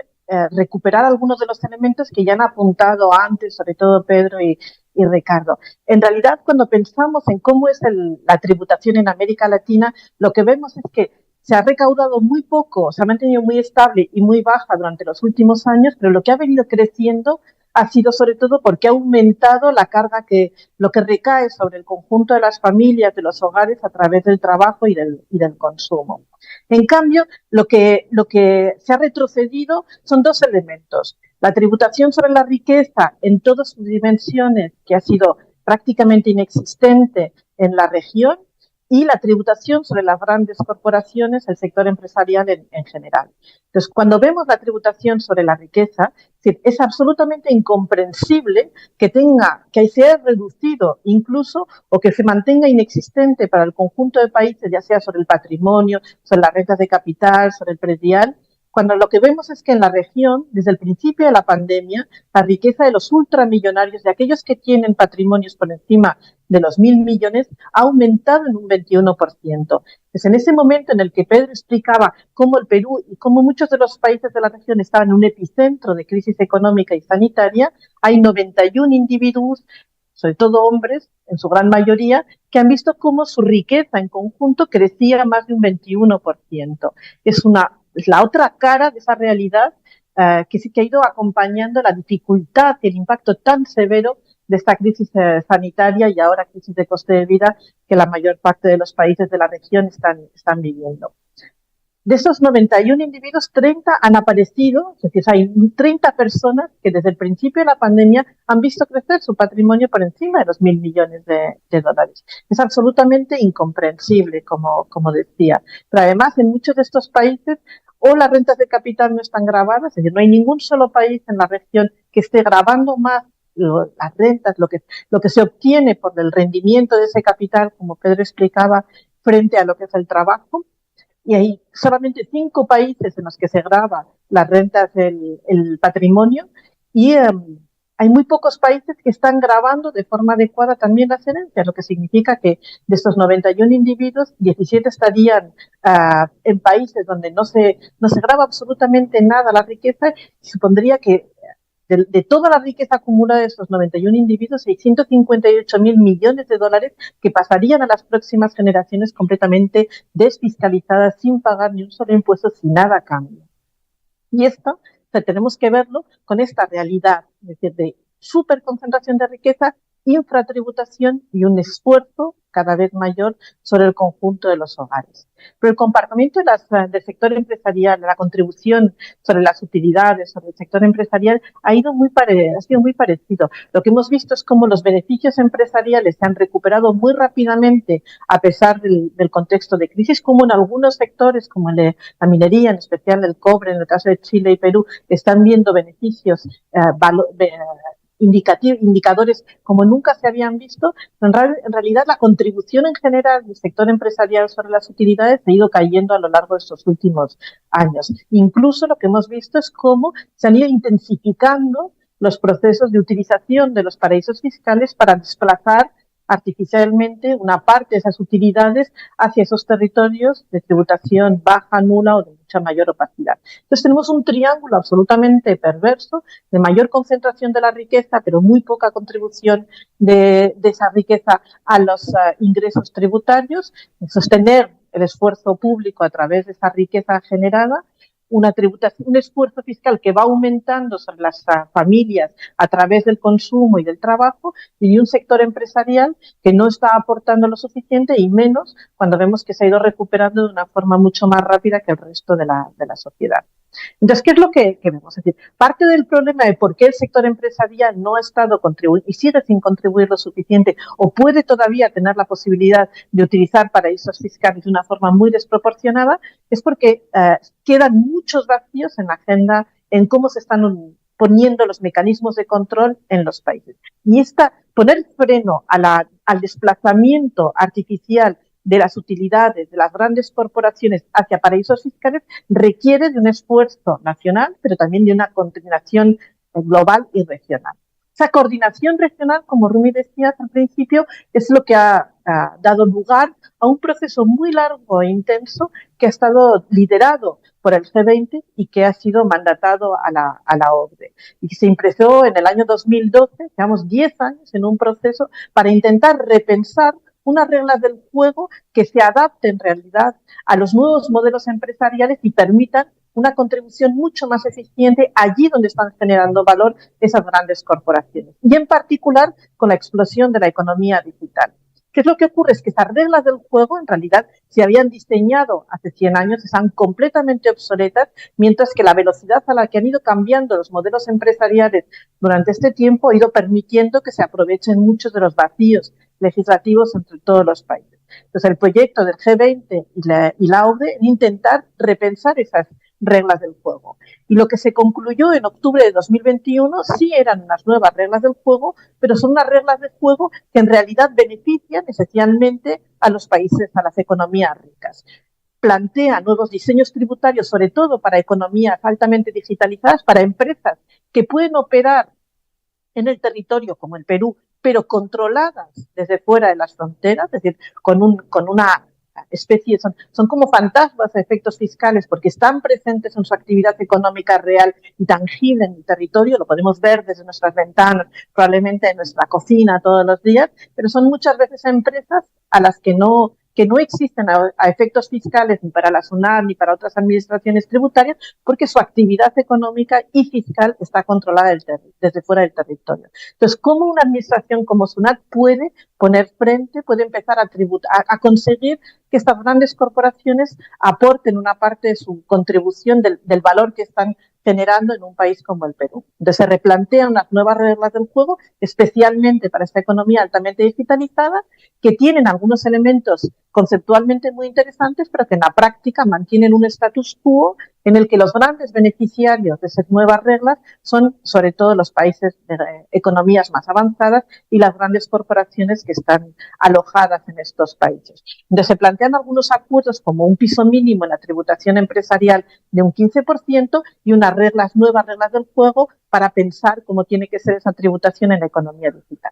recuperar algunos de los elementos que ya han apuntado antes, sobre todo Pedro y Ricardo. En realidad, cuando pensamos en cómo es la tributación en América Latina, lo que vemos es que se ha recaudado muy poco, se ha mantenido muy estable y muy baja durante los últimos años, pero lo que ha venido creciendo ha sido sobre todo porque ha aumentado la carga lo que recae sobre el conjunto de las familias, de los hogares, a través del trabajo y del consumo. En cambio, lo que se ha retrocedido son dos elementos. La tributación sobre la riqueza en todas sus dimensiones, que ha sido prácticamente inexistente en la región, y la tributación sobre las grandes corporaciones, el sector empresarial en general. Entonces, cuando vemos la tributación sobre la riqueza, es absolutamente incomprensible que se haya reducido incluso o que se mantenga inexistente para el conjunto de países, ya sea sobre el patrimonio, sobre las rentas de capital, sobre el predial, cuando lo que vemos es que en la región, desde el principio de la pandemia, la riqueza de los ultramillonarios, de aquellos que tienen patrimonios por encima de los 1.000 millones, ha aumentado en un 21%. Pues en ese momento en el que Pedro explicaba cómo el Perú y cómo muchos de los países de la región estaban en un epicentro de crisis económica y sanitaria, hay 91 individuos, sobre todo hombres, en su gran mayoría, que han visto cómo su riqueza en conjunto crecía más de un 21%. Es la otra cara de esa realidad que sí que ha ido acompañando la dificultad y el impacto tan severo de esta crisis sanitaria y ahora crisis de coste de vida que la mayor parte de los países de la región están viviendo. De esos 91 individuos, 30 han aparecido, es decir, hay 30 personas que desde el principio de la pandemia han visto crecer su patrimonio por encima de los 1.000 millones de dólares. Es absolutamente incomprensible, como decía. Pero además, en muchos de estos países o las rentas de capital no están gravadas, es decir, no hay ningún solo país en la región que esté gravando más las rentas, lo que se obtiene por el rendimiento de ese capital, como Pedro explicaba, frente a lo que es el trabajo. Y hay solamente 5 países en los que se grava las rentas el patrimonio y hay muy pocos países que están gravando de forma adecuada también las herencias, lo que significa que de estos 91 individuos, 17 estarían en países donde no se grava absolutamente nada la riqueza, y supondría que de toda la riqueza acumulada de estos 91 individuos, 658.000 millones de dólares que pasarían a las próximas generaciones completamente desfiscalizadas, sin pagar ni un solo impuesto, sin nada a cambio. Y esto, tenemos que verlo con esta realidad, es decir, de superconcentración de riqueza, infratributación y un esfuerzo cada vez mayor sobre el conjunto de los hogares. Pero el comportamiento del sector empresarial, la contribución sobre las utilidades, sobre el sector empresarial, ha sido muy parecido. Lo que hemos visto es cómo los beneficios empresariales se han recuperado muy rápidamente a pesar del contexto de crisis, como en algunos sectores, como la minería, en especial el cobre, en el caso de Chile y Perú, están viendo beneficios indicadores como nunca se habían visto. En realidad, la contribución en general del sector empresarial sobre las utilidades ha ido cayendo a lo largo de estos últimos años. Incluso lo que hemos visto es cómo se han ido intensificando los procesos de utilización de los paraísos fiscales para desplazar artificialmente una parte de esas utilidades hacia esos territorios de tributación baja, nula o de mucha mayor opacidad. Entonces tenemos un triángulo absolutamente perverso de mayor concentración de la riqueza, pero muy poca contribución de esa riqueza a los ingresos tributarios, sostener el esfuerzo público a través de esa riqueza generada, una tributación, un esfuerzo fiscal que va aumentando sobre las familias a través del consumo y del trabajo, y un sector empresarial que no está aportando lo suficiente, y menos cuando vemos que se ha ido recuperando de una forma mucho más rápida que el resto de la sociedad. Entonces, ¿qué es lo que vemos? Es decir, parte del problema de por qué el sector empresarial no ha estado contribuyendo y sigue sin contribuir lo suficiente, o puede todavía tener la posibilidad de utilizar paraísos fiscales de una forma muy desproporcionada, es porque quedan muchos vacíos en la agenda, en cómo se están poniendo los mecanismos de control en los países. Y poner freno al desplazamiento artificial de las utilidades de las grandes corporaciones hacia paraísos fiscales requiere de un esfuerzo nacional, pero también de una coordinación global y regional. Esa coordinación regional, como Rumi decía al principio, es lo que ha dado lugar a un proceso muy largo e intenso que ha estado liderado por el G20 y que ha sido mandatado a la OCDE. Y que se empezó en el año 2012, llevamos 10 años en un proceso para intentar repensar unas reglas del juego que se adapten en realidad a los nuevos modelos empresariales y permitan una contribución mucho más eficiente allí donde están generando valor esas grandes corporaciones. Y en particular con la explosión de la economía digital. ¿Qué es lo que ocurre? Es que esas reglas del juego en realidad se habían diseñado hace 100 años, están completamente obsoletas, mientras que la velocidad a la que han ido cambiando los modelos empresariales durante este tiempo ha ido permitiendo que se aprovechen muchos de los vacíos legislativos entre todos los países. Entonces, el proyecto del G20 y la OCDE en intentar repensar esas reglas del juego. Y lo que se concluyó en octubre de 2021 sí eran unas nuevas reglas del juego, pero son unas reglas del juego que en realidad benefician esencialmente a los países, a las economías ricas. Plantea nuevos diseños tributarios, sobre todo para economías altamente digitalizadas, para empresas que pueden operar en el territorio como el Perú, pero controladas desde fuera de las fronteras, es decir, con una especie, son como fantasmas de efectos fiscales porque están presentes en su actividad económica real y tangible en el territorio, lo podemos ver desde nuestras ventanas, probablemente en nuestra cocina todos los días, pero son muchas veces empresas a las que no existen a efectos fiscales ni para la SUNAT ni para otras administraciones tributarias, porque su actividad económica y fiscal está controlada desde fuera del territorio. Entonces, ¿cómo una administración como SUNAT puede poner frente, puede empezar a conseguir que estas grandes corporaciones aporten una parte de su contribución del valor que están generando en un país como el Perú? Entonces se replantean unas nuevas reglas del juego, especialmente para esta economía altamente digitalizada, que tienen algunos elementos conceptualmente muy interesantes, pero que en la práctica mantienen un status quo en el que los grandes beneficiarios de esas nuevas reglas son sobre todo los países de economías más avanzadas y las grandes corporaciones que están alojadas en estos países. Entonces se plantean algunos acuerdos como un piso mínimo en la tributación empresarial de un 15% y unas nuevas reglas del juego para pensar cómo tiene que ser esa tributación en la economía digital.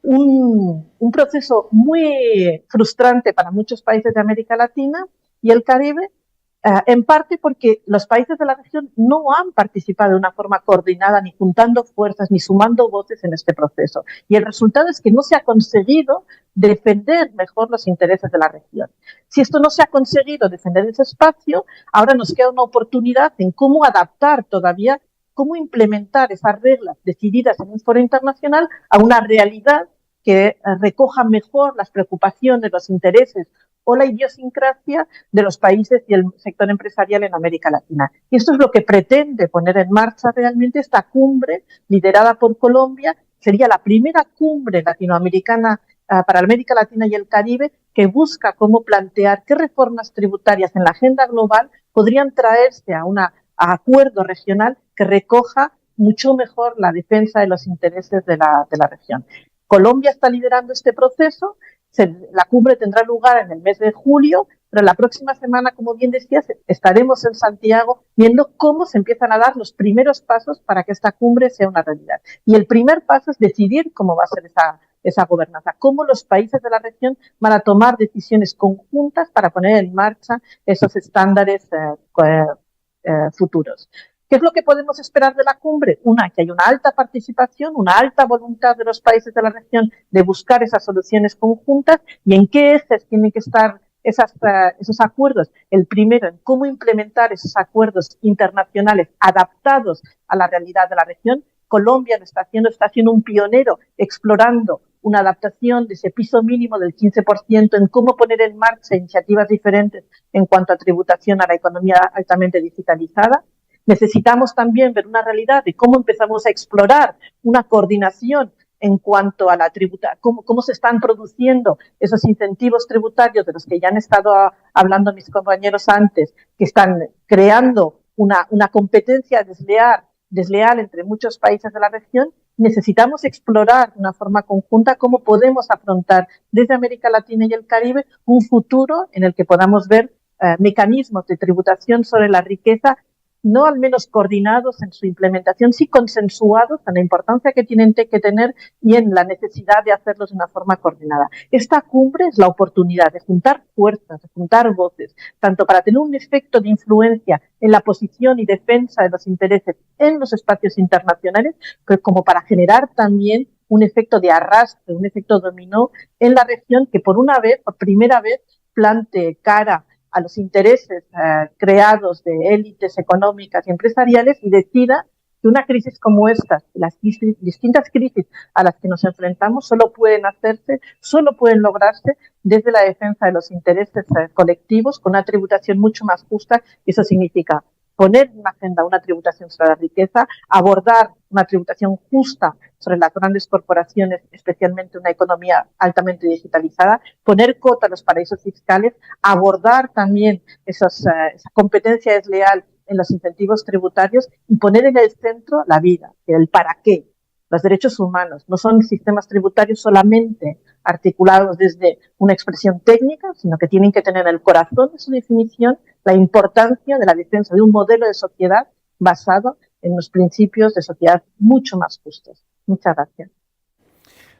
Un proceso muy frustrante para muchos países de América Latina y el Caribe, en parte porque los países de la región no han participado de una forma coordinada, ni juntando fuerzas, ni sumando voces en este proceso. Y el resultado es que no se ha conseguido defender mejor los intereses de la región. Si esto no se ha conseguido defender ese espacio, ahora nos queda una oportunidad en cómo adaptar todavía, cómo implementar esas reglas decididas en un foro internacional a una realidad que recoja mejor las preocupaciones, los intereses o la idiosincrasia de los países y el sector empresarial en América Latina. Y esto es lo que pretende poner en marcha realmente esta cumbre liderada por Colombia. Sería la primera cumbre latinoamericana para América Latina y el Caribe que busca cómo plantear qué reformas tributarias en la agenda global podrían traerse a un acuerdo regional que recoja mucho mejor la defensa de los intereses de la región. Colombia está liderando este proceso, la cumbre tendrá lugar en el mes de julio, pero la próxima semana, como bien decías, estaremos en Santiago viendo cómo se empiezan a dar los primeros pasos para que esta cumbre sea una realidad. Y el primer paso es decidir cómo va a ser esa gobernanza, cómo los países de la región van a tomar decisiones conjuntas para poner en marcha esos estándares futuros. ¿Qué es lo que podemos esperar de la cumbre? Que haya una alta participación, una alta voluntad de los países de la región de buscar esas soluciones conjuntas y en qué ejes tienen que estar esos acuerdos. El primero, en cómo implementar esos acuerdos internacionales adaptados a la realidad de la región. Colombia lo está siendo un pionero explorando una adaptación de ese piso mínimo del 15% en cómo poner en marcha iniciativas diferentes en cuanto a tributación a la economía altamente digitalizada. Necesitamos también ver una realidad de cómo empezamos a explorar una coordinación en cuanto a la tributación, cómo se están produciendo esos incentivos tributarios de los que ya han estado hablando mis antes, que están creando una competencia desleal entre muchos países de la región. Necesitamos explorar de una forma conjunta cómo podemos afrontar desde América Latina y el Caribe un futuro en el que podamos ver mecanismos de tributación sobre la riqueza no al menos coordinados en su implementación, sí consensuados en la importancia que tienen que tener y en la necesidad de hacerlos de una forma coordinada. Esta cumbre es la oportunidad de juntar fuerzas, de juntar voces, tanto para tener un efecto de influencia en la posición y defensa de los intereses en los espacios internacionales, pero como para generar también un efecto de arrastre, un efecto dominó en la región que por primera vez, plantee cara a los intereses creados de élites económicas y empresariales y decida que una crisis como esta, las distintas crisis a las que nos enfrentamos, solo pueden lograrse desde la defensa de los intereses colectivos con una tributación mucho más justa. Y eso significa poner en la agenda una tributación sobre la riqueza, abordar una tributación justa sobre las grandes corporaciones, especialmente una economía altamente digitalizada, poner cota a los paraísos fiscales, abordar también esa competencia desleal en los incentivos tributarios y poner en el centro la vida, el para qué. Los derechos humanos no son sistemas tributarios solamente articulados desde una expresión técnica, sino que tienen que tener en el corazón de su definición la importancia de la defensa de un modelo de sociedad basado en los principios de sociedad mucho más justos. Muchas gracias.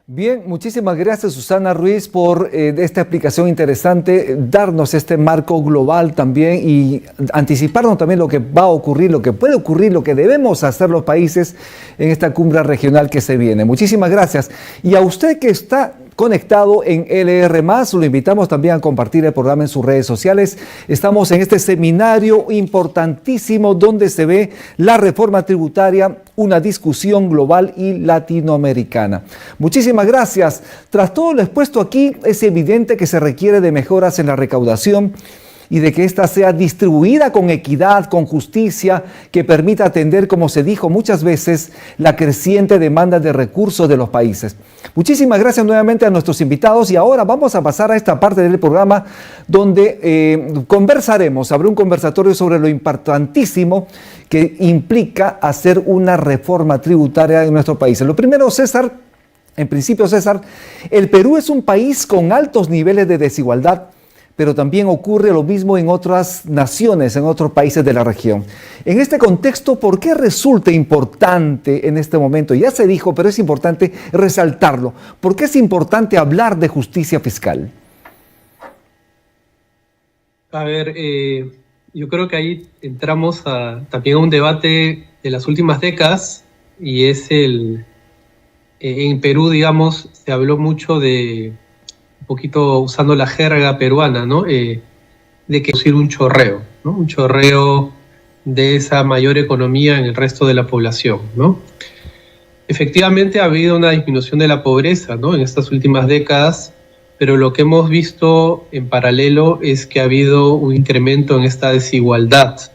Bien, muchísimas gracias Susana Ruiz por esta explicación interesante, darnos este marco global también y anticiparnos también lo que va a ocurrir, lo que puede ocurrir, lo que debemos hacer los países en esta cumbre regional que se viene. Muchísimas gracias. Y a usted que está conectado en LR+, lo invitamos también a compartir el programa en sus redes sociales. Estamos en este seminario importantísimo donde se ve la reforma tributaria, una discusión global y latinoamericana. Muchísimas gracias. Tras todo lo expuesto aquí, es evidente que se requiere de mejoras en la recaudación y de que ésta sea distribuida con equidad, con justicia, que permita atender, como se dijo muchas veces, la creciente demanda de recursos de los países. Muchísimas gracias nuevamente a nuestros invitados y ahora vamos a pasar a esta parte del programa donde conversaremos, habrá un conversatorio sobre lo importantísimo que implica hacer una reforma tributaria en nuestro país. Lo primero, César, en principio, César, el Perú es un país con altos niveles de desigualdad, pero también ocurre lo mismo en otras naciones, en otros países de la región. En este contexto, ¿por qué resulta importante en este momento? Ya se dijo, pero es importante resaltarlo. ¿Por qué es importante hablar de justicia fiscal? A ver, yo creo que ahí entramos también a un debate de las últimas décadas, y es en Perú, digamos, se habló mucho de, un poquito usando la jerga peruana, ¿no? De que es un chorreo, ¿no? Un chorreo de esa mayor economía en el resto de la población, ¿no? Efectivamente ha habido una disminución de la pobreza, ¿no? En estas últimas décadas, pero lo que hemos visto en paralelo es que ha habido un incremento en esta desigualdad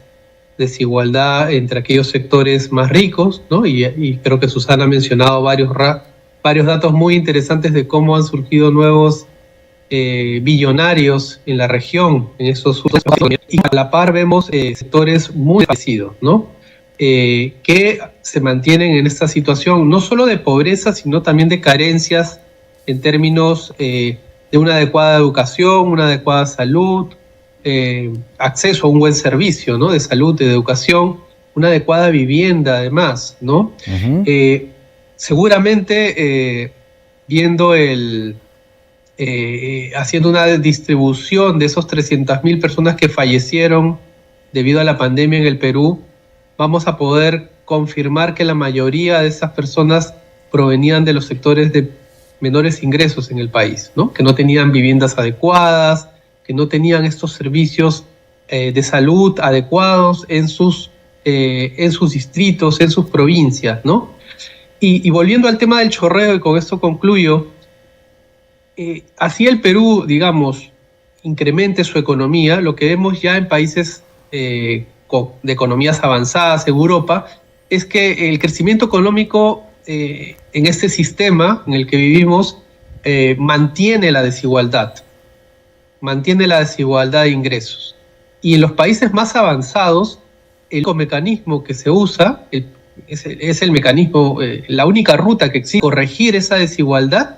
entre aquellos sectores más ricos, ¿no? Y creo que Susana ha mencionado varios datos muy interesantes de cómo han surgido nuevos billonarios en la región en esos últimos años. Y a la par vemos sectores muy parecidos, ¿no? Que se mantienen en esta situación no solo de pobreza, sino también de carencias en términos de una adecuada educación, una adecuada salud, acceso a un buen servicio, ¿no? De salud, de educación, una adecuada vivienda además, ¿no? Seguramente viendo haciendo una distribución de esos 300.000 personas que fallecieron debido a la pandemia en el Perú, vamos a poder confirmar que la mayoría de esas personas provenían de los sectores de menores ingresos en el país, ¿no? Que no tenían viviendas adecuadas, que no tenían estos servicios de salud adecuados en sus distritos, en sus provincias, ¿no? Y volviendo al tema del chorreo, y con esto concluyo, así el Perú, digamos, incremente su economía, lo que vemos ya en países de economías avanzadas en Europa, es que el crecimiento económico en este sistema en el que vivimos mantiene la desigualdad de ingresos. Y en los países más avanzados, el único mecanismo que se usa es el mecanismo, la única ruta que existe para corregir esa desigualdad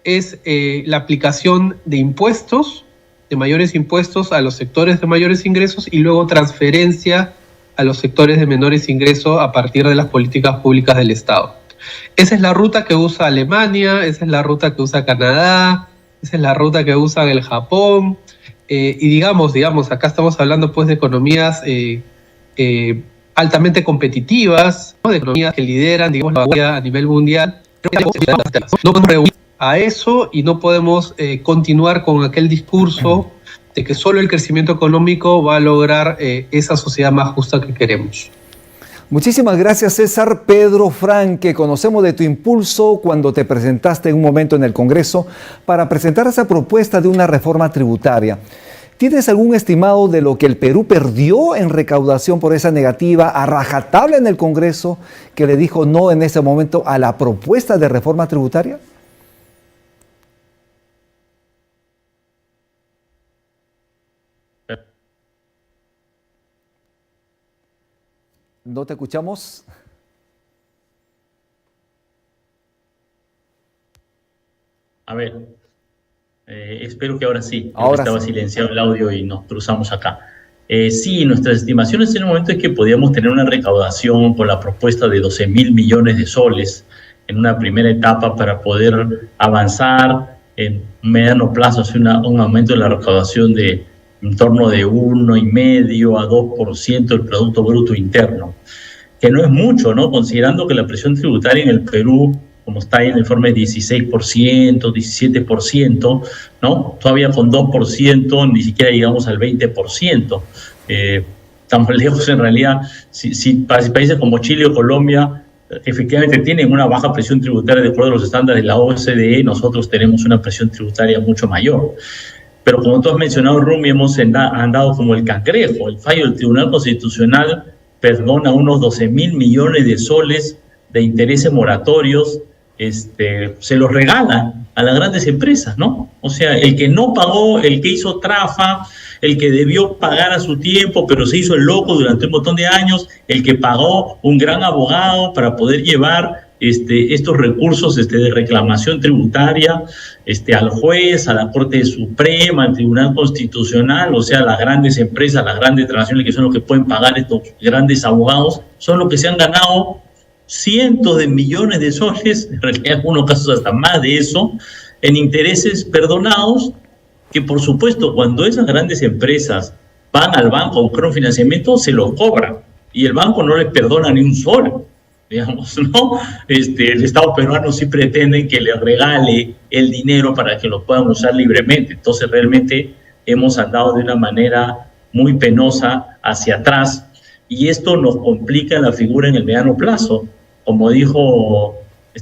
es la aplicación de impuestos, de mayores impuestos a los sectores de mayores ingresos y luego transferencia a los sectores de menores ingresos a partir de las políticas públicas del Estado. Esa es la ruta que usa Alemania, esa es la ruta que usa Canadá, esa es la ruta que usa el Japón, y digamos, acá estamos hablando pues de economías altamente competitivas, ¿no? De economías que lideran, digamos, la vanguardia a nivel mundial. No podemos rehuir a eso y no podemos continuar con aquel discurso de que solo el crecimiento económico va a lograr esa sociedad más justa que queremos. Muchísimas gracias, César. Pedro Franque, conocemos de tu impulso cuando te presentaste en un momento en el Congreso para presentar esa propuesta de una reforma tributaria. ¿Tienes algún estimado de lo que el Perú perdió en recaudación por esa negativa a rajatabla en el Congreso que le dijo no en ese momento a la propuesta de reforma tributaria? ¿No te escuchamos? A ver, espero que ahora sí. Ahora estaba sí. Silenciado el audio y nos cruzamos acá. Sí, nuestras estimaciones en el momento es que podíamos tener una recaudación con la propuesta de 12.000 millones de soles en una primera etapa para poder avanzar en mediano plazo hacia un aumento de la recaudación de en torno de 1,5% a 2% del Producto Bruto Interno, que no es mucho, ¿no? Considerando que la presión tributaria en el Perú, como está ahí en el informe, 16%, 17%, ¿no? Todavía con 2% ni siquiera llegamos al 20%. Estamos lejos en realidad. Si países como Chile o Colombia efectivamente tienen una baja presión tributaria de acuerdo a los estándares de la OCDE, nosotros tenemos una presión tributaria mucho mayor. pero como tú has mencionado, Rumi, hemos andado como el cangrejo. El fallo del Tribunal Constitucional perdona unos 12.000 millones de soles de intereses moratorios, se los regala a las grandes empresas, ¿no? O sea, el que no pagó, el que hizo trafa, el que debió pagar a su tiempo, pero se hizo el loco durante un montón de años, el que pagó un gran abogado para poder llevar estos recursos de reclamación tributaria al juez, a la Corte Suprema, al Tribunal Constitucional, o sea, las grandes empresas, las grandes transnacionales que son los que pueden pagar estos grandes abogados, son los que se han ganado cientos de millones de soles, en realidad en algunos casos hasta más de eso, en intereses perdonados, que por supuesto cuando esas grandes empresas van al banco a buscar un financiamiento, se lo cobran, y el banco no les perdona ni un sol, digamos, ¿no? El Estado peruano sí pretende que les regale el dinero para que lo puedan usar libremente. Entonces realmente hemos andado de una manera muy penosa hacia atrás, y esto nos complica la figura en el mediano plazo. Como dijo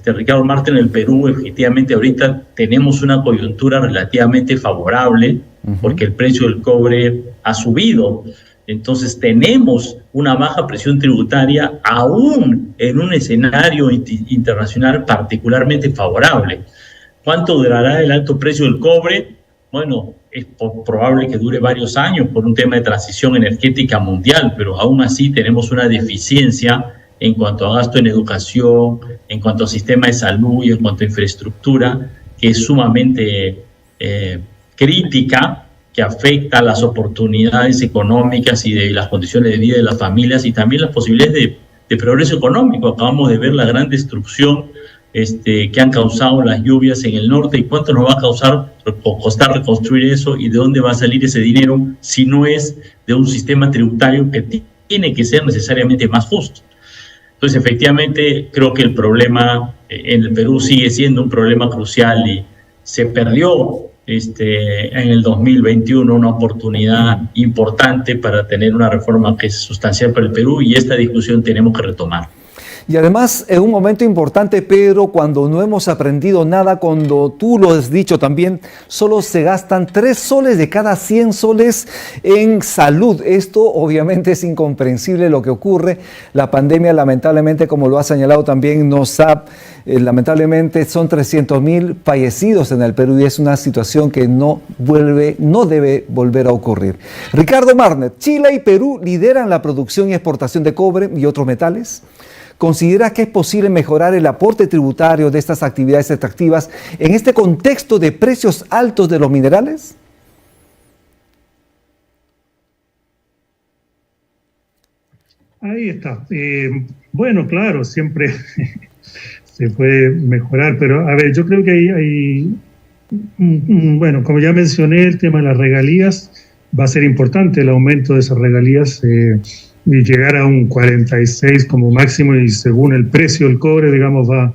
Ricardo Martin, en el Perú efectivamente ahorita tenemos una coyuntura relativamente favorable, porque el precio del cobre ha subido. Entonces tenemos una baja presión tributaria aún en un escenario internacional particularmente favorable. ¿Cuánto durará el alto precio del cobre? Bueno, es probable que dure varios años por un tema de transición energética mundial, pero aún así tenemos una deficiencia en cuanto a gasto en educación, en cuanto a sistema de salud y en cuanto a infraestructura, que es sumamente crítica, que afecta a las oportunidades económicas y de las condiciones de vida de las familias y también las posibilidades de progreso económico. Acabamos de ver la gran destrucción que han causado las lluvias en el norte, y cuánto nos va a costar reconstruir eso, y de dónde va a salir ese dinero si no es de un sistema tributario que tiene que ser necesariamente más justo. Entonces, efectivamente, creo que el problema en el Perú sigue siendo un problema crucial, y se perdió en el 2021 una oportunidad importante para tener una reforma que es sustancial para el Perú, y esta discusión tenemos que retomar. Y además, en un momento importante, Pedro, cuando no hemos aprendido nada, cuando tú lo has dicho también, solo se gastan 3 soles de cada 100 soles en salud. Esto obviamente es incomprensible lo que ocurre. La pandemia, lamentablemente, como lo ha señalado también NOSAP, lamentablemente son 300.000 fallecidos en el Perú, y es una situación que no debe volver a ocurrir. Ricardo Marnet, Chile y Perú lideran la producción y exportación de cobre y otros metales. ¿Considera que es posible mejorar el aporte tributario de estas actividades extractivas en este contexto de precios altos de los minerales? Ahí está. Bueno, claro, siempre se puede mejorar, pero a ver, yo creo que hay bueno, como ya mencioné, el tema de las regalías va a ser importante, el aumento de esas regalías, y llegar a un 46 como máximo, y según el precio del cobre, digamos, va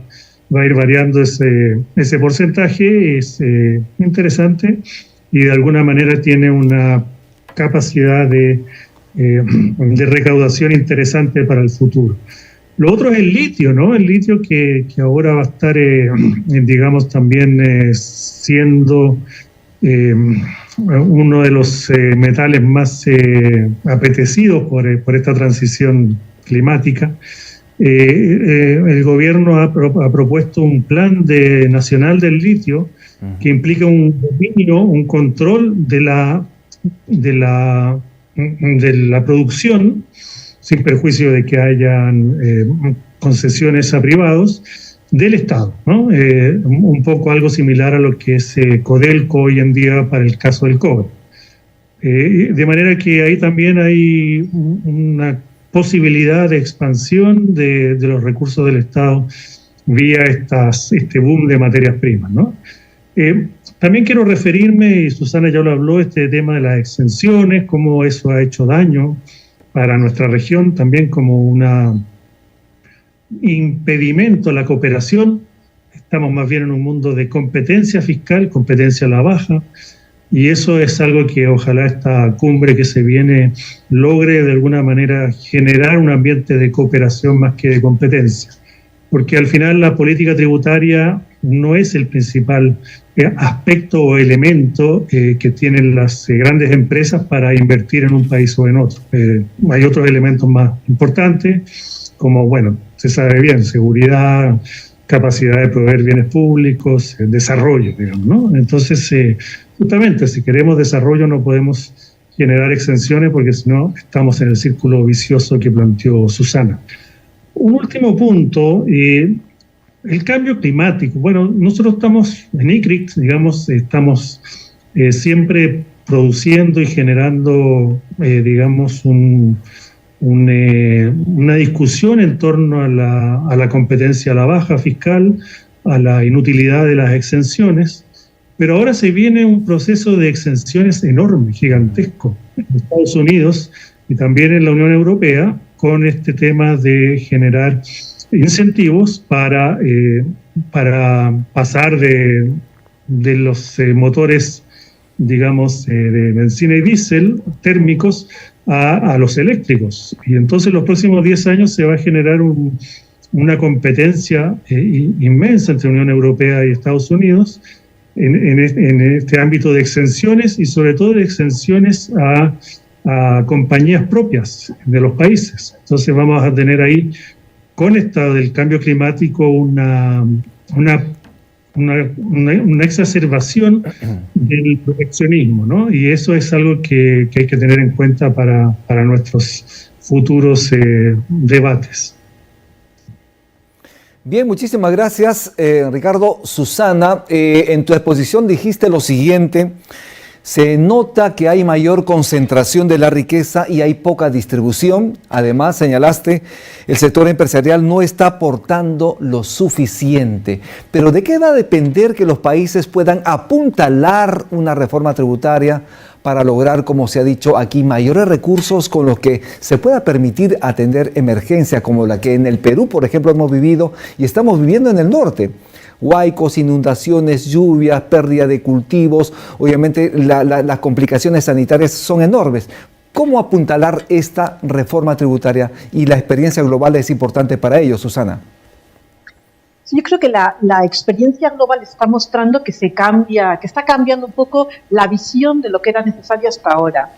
a ir variando ese porcentaje. Es interesante, y de alguna manera tiene una capacidad de recaudación interesante para el futuro. Lo otro es el litio, ¿no? El litio que ahora va a estar, digamos, también siendo uno de los metales más apetecidos por esta transición climática. El gobierno ha propuesto un plan nacional del litio que implica un dominio, un control de la producción, sin perjuicio de que hayan concesiones a privados, del Estado, ¿no? Un poco algo similar a lo que es Codelco hoy en día para el caso del cobre. De manera que ahí también hay una posibilidad de expansión de los recursos del Estado vía este boom de materias primas, ¿no? También quiero referirme, y Susana ya lo habló, este tema de las exenciones, cómo eso ha hecho daño para nuestra región, también como un impedimento a la cooperación. Estamos más bien en un mundo de competencia fiscal, competencia a la baja, y eso es algo que ojalá esta cumbre que se viene logre de alguna manera generar un ambiente de cooperación más que de competencia, porque al final la política tributaria no es el principal aspecto o elemento que tienen las grandes empresas para invertir en un país o en otro. Hay otros elementos más importantes, como, bueno, se sabe bien, seguridad, capacidad de proveer bienes públicos, desarrollo, digamos, ¿no? Entonces, justamente, si queremos desarrollo no podemos generar exenciones porque si no estamos en el círculo vicioso que planteó Susana. Un último punto, el cambio climático. Bueno, nosotros estamos en ICRIC, digamos, estamos siempre produciendo y generando, digamos, una discusión en torno a la competencia a la baja fiscal, a la inutilidad de las exenciones, pero ahora se viene un proceso de exenciones enorme, gigantesco, en Estados Unidos y también en la Unión Europea, con este tema de generar incentivos para pasar de los motores, digamos, de benzina y diésel térmicos a los eléctricos. Y entonces en los próximos 10 años se va a generar una competencia inmensa entre Unión Europea y Estados Unidos en este ámbito de exenciones y sobre todo de exenciones a compañías propias de los países. Entonces vamos a tener ahí, con esta del cambio climático, una exacerbación del proteccionismo, ¿no? Y eso es algo que hay que tener en cuenta para nuestros futuros debates. Bien, muchísimas gracias, Ricardo. Susana, en tu exposición dijiste lo siguiente: se nota que hay mayor concentración de la riqueza y hay poca distribución. Además, señalaste, el sector empresarial no está aportando lo suficiente. Pero ¿de qué va a depender que los países puedan apuntalar una reforma tributaria para lograr, como se ha dicho aquí, mayores recursos con los que se pueda permitir atender emergencias como la que en el Perú, por ejemplo, hemos vivido y estamos viviendo en el norte? Huaicos, inundaciones, lluvias, pérdida de cultivos, obviamente las complicaciones sanitarias son enormes. ¿Cómo apuntalar esta reforma tributaria? Y la experiencia global es importante para ello, Susana. Sí, yo creo que la experiencia global está mostrando que está cambiando un poco la visión de lo que era necesario hasta ahora,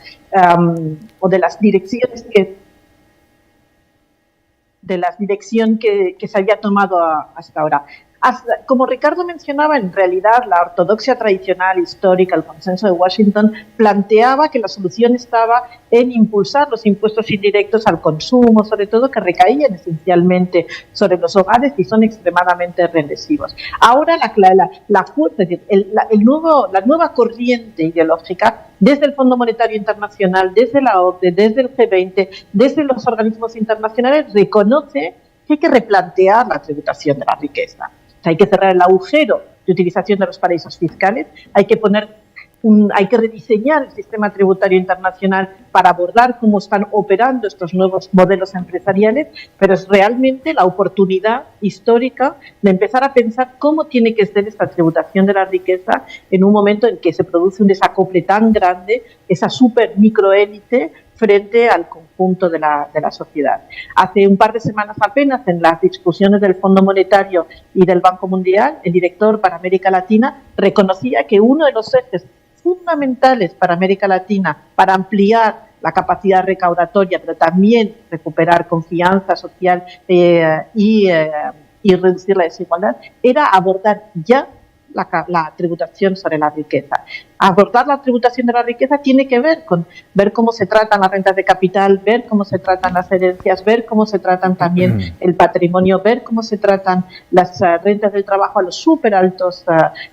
o de las direcciones que se había tomado hasta ahora. Como Ricardo mencionaba, en realidad la ortodoxia tradicional histórica, el consenso de Washington, planteaba que la solución estaba en impulsar los impuestos indirectos al consumo, sobre todo que recaían esencialmente sobre los hogares y son extremadamente regresivos. Ahora la nueva corriente ideológica, desde el Fondo Monetario Internacional, desde la OCDE, desde el G20, desde los organismos internacionales, reconoce que hay que replantear la tributación de la riqueza. O sea, hay que cerrar el agujero de utilización de los paraísos fiscales, hay que rediseñar el sistema tributario internacional para abordar cómo están operando estos nuevos modelos empresariales, pero es realmente la oportunidad histórica de empezar a pensar cómo tiene que ser esta tributación de la riqueza en un momento en que se produce un desacople tan grande, esa super microélite frente al conjunto de la sociedad. Hace un par de semanas apenas, en las discusiones del Fondo Monetario y del Banco Mundial, el director para América Latina reconocía que uno de los ejes fundamentales para América Latina, para ampliar la capacidad recaudatoria, pero también recuperar confianza social y reducir la desigualdad, era abordar ya la tributación sobre la riqueza. Abordar la tributación de la riqueza tiene que ver con ver cómo se tratan las rentas de capital, ver cómo se tratan las herencias, ver cómo se tratan también el patrimonio, ver cómo se tratan las rentas del trabajo a los súper altos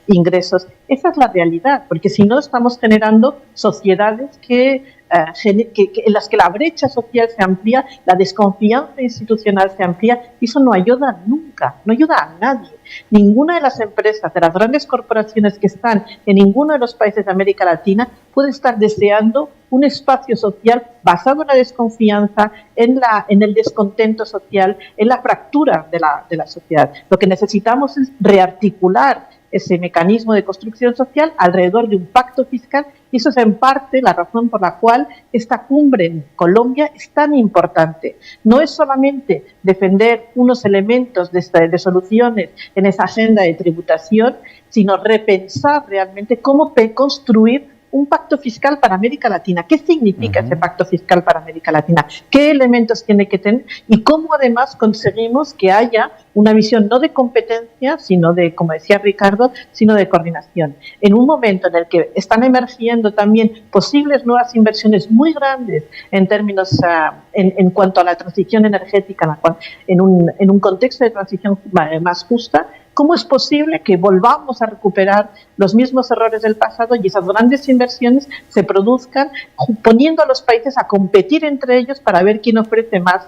ingresos. Esa es la realidad, porque si no estamos generando sociedades en las que la brecha social se amplía, la desconfianza institucional se amplía, y eso no ayuda nunca, no ayuda a nadie. Ninguna de las empresas, de las grandes corporaciones que están en ninguno de los países de América Latina puede estar deseando un espacio social basado en la desconfianza, en el descontento social, en la fractura de la sociedad. Lo que necesitamos es rearticular ese mecanismo de construcción social alrededor de un pacto fiscal, y eso es en parte la razón por la cual esta cumbre en Colombia es tan importante. No es solamente defender unos elementos de soluciones en esa agenda de tributación, sino repensar realmente cómo construir un pacto fiscal para América Latina. ¿Qué significa ese pacto fiscal para América Latina? ¿Qué elementos tiene que tener? Y cómo además conseguimos que haya una visión no de competencia, sino de, como decía Ricardo, sino de coordinación. En un momento en el que están emergiendo también posibles nuevas inversiones muy grandes en términos, en cuanto a la transición energética, en un contexto de transición más justa, ¿cómo es posible que volvamos a recuperar los mismos errores del pasado y esas grandes inversiones se produzcan poniendo a los países a competir entre ellos para ver quién ofrece más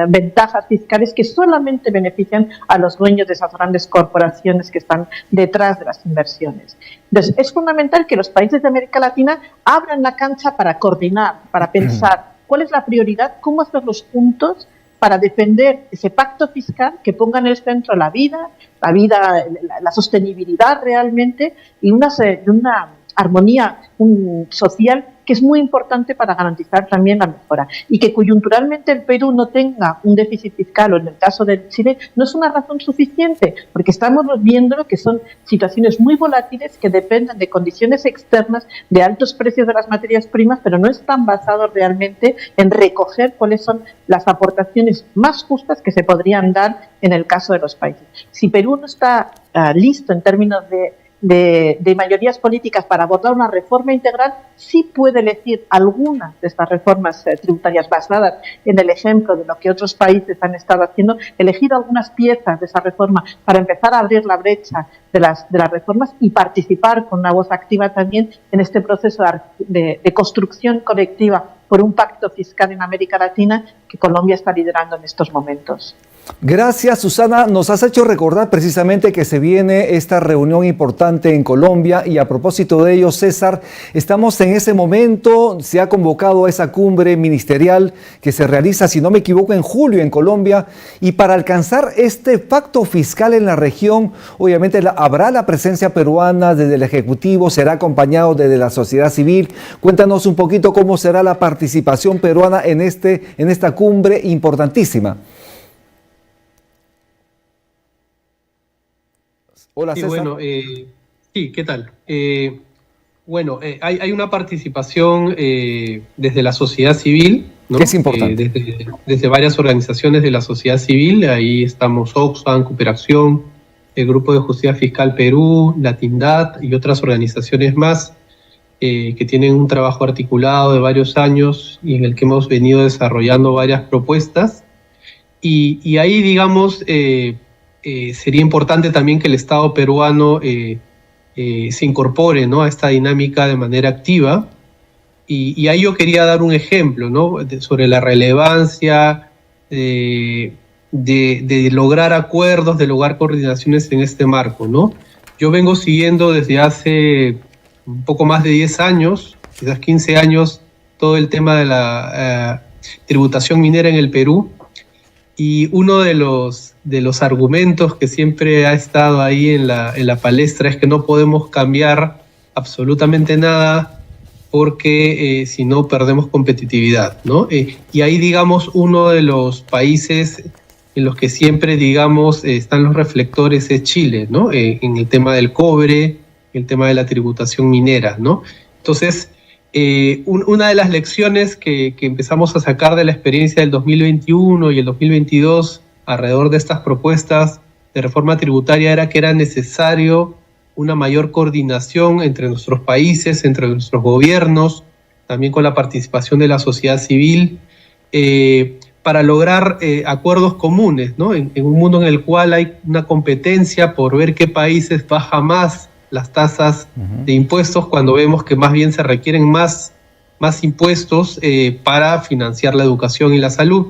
ventajas fiscales que solamente benefician a los dueños de esas grandes corporaciones que están detrás de las inversiones? Entonces, es fundamental que los países de América Latina abran la cancha para coordinar, para pensar cuál es la prioridad, cómo hacerlos juntos para defender ese pacto fiscal que ponga en el centro la vida, la sostenibilidad realmente y una armonía social que es muy importante para garantizar también la mejora. Y que coyunturalmente el Perú no tenga un déficit fiscal, o en el caso de Chile, no es una razón suficiente, porque estamos viendo que son situaciones muy volátiles que dependen de condiciones externas, de altos precios de las materias primas, pero no están basados realmente en recoger cuáles son las aportaciones más justas que se podrían dar en el caso de los países. Si Perú no está listo en términos de mayorías políticas para abordar una reforma integral, sí puede elegir algunas de estas reformas tributarias basadas en el ejemplo de lo que otros países han estado haciendo, elegir algunas piezas de esa reforma para empezar a abrir la brecha de las reformas y participar con una voz activa también en este proceso de construcción colectiva por un pacto fiscal en América Latina que Colombia está liderando en estos momentos. Gracias, Susana. Nos has hecho recordar precisamente que se viene esta reunión importante en Colombia y a propósito de ello, César, estamos en ese momento, se ha convocado a esa cumbre ministerial que se realiza, si no me equivoco, en julio en Colombia, y para alcanzar este pacto fiscal en la región, obviamente habrá la presencia peruana desde el Ejecutivo, será acompañado desde la sociedad civil. Cuéntanos un poquito cómo será la participación peruana en esta cumbre importantísima. Hola, Sí, César. bueno, sí, ¿qué tal? Hay una participación desde la sociedad civil, ¿no? Que es importante. Desde varias organizaciones de la sociedad civil, ahí estamos Oxfam, Cooperación, el Grupo de Justicia Fiscal Perú, Latindad y otras organizaciones más que tienen un trabajo articulado de varios años y en el que hemos venido desarrollando varias propuestas. Y ahí, digamos, sería importante también que el Estado peruano se incorpore, ¿no?, a esta dinámica de manera activa. Y ahí yo quería dar un ejemplo, ¿no?, sobre la relevancia de lograr acuerdos, de lograr coordinaciones en este marco, ¿no? Yo vengo siguiendo desde hace un poco más de 10 años, quizás 15 años, todo el tema de la tributación minera en el Perú. Y uno de los argumentos que siempre ha estado ahí en la palestra es que no podemos cambiar absolutamente nada porque si no perdemos competitividad, ¿no? Y ahí, digamos, uno de los países en los que siempre, digamos, están los reflectores es Chile, ¿no? En el tema del cobre, el tema de la tributación minera, ¿no? Entonces, una de las lecciones que empezamos a sacar de la experiencia del 2021 y el 2022 alrededor de estas propuestas de reforma tributaria era que era necesario una mayor coordinación entre nuestros países, entre nuestros gobiernos, también con la participación de la sociedad civil, para lograr acuerdos comunes, ¿no? En un mundo en el cual hay una competencia por ver qué países baja más las tasas de impuestos, cuando vemos que más bien se requieren más impuestos para financiar la educación y la salud.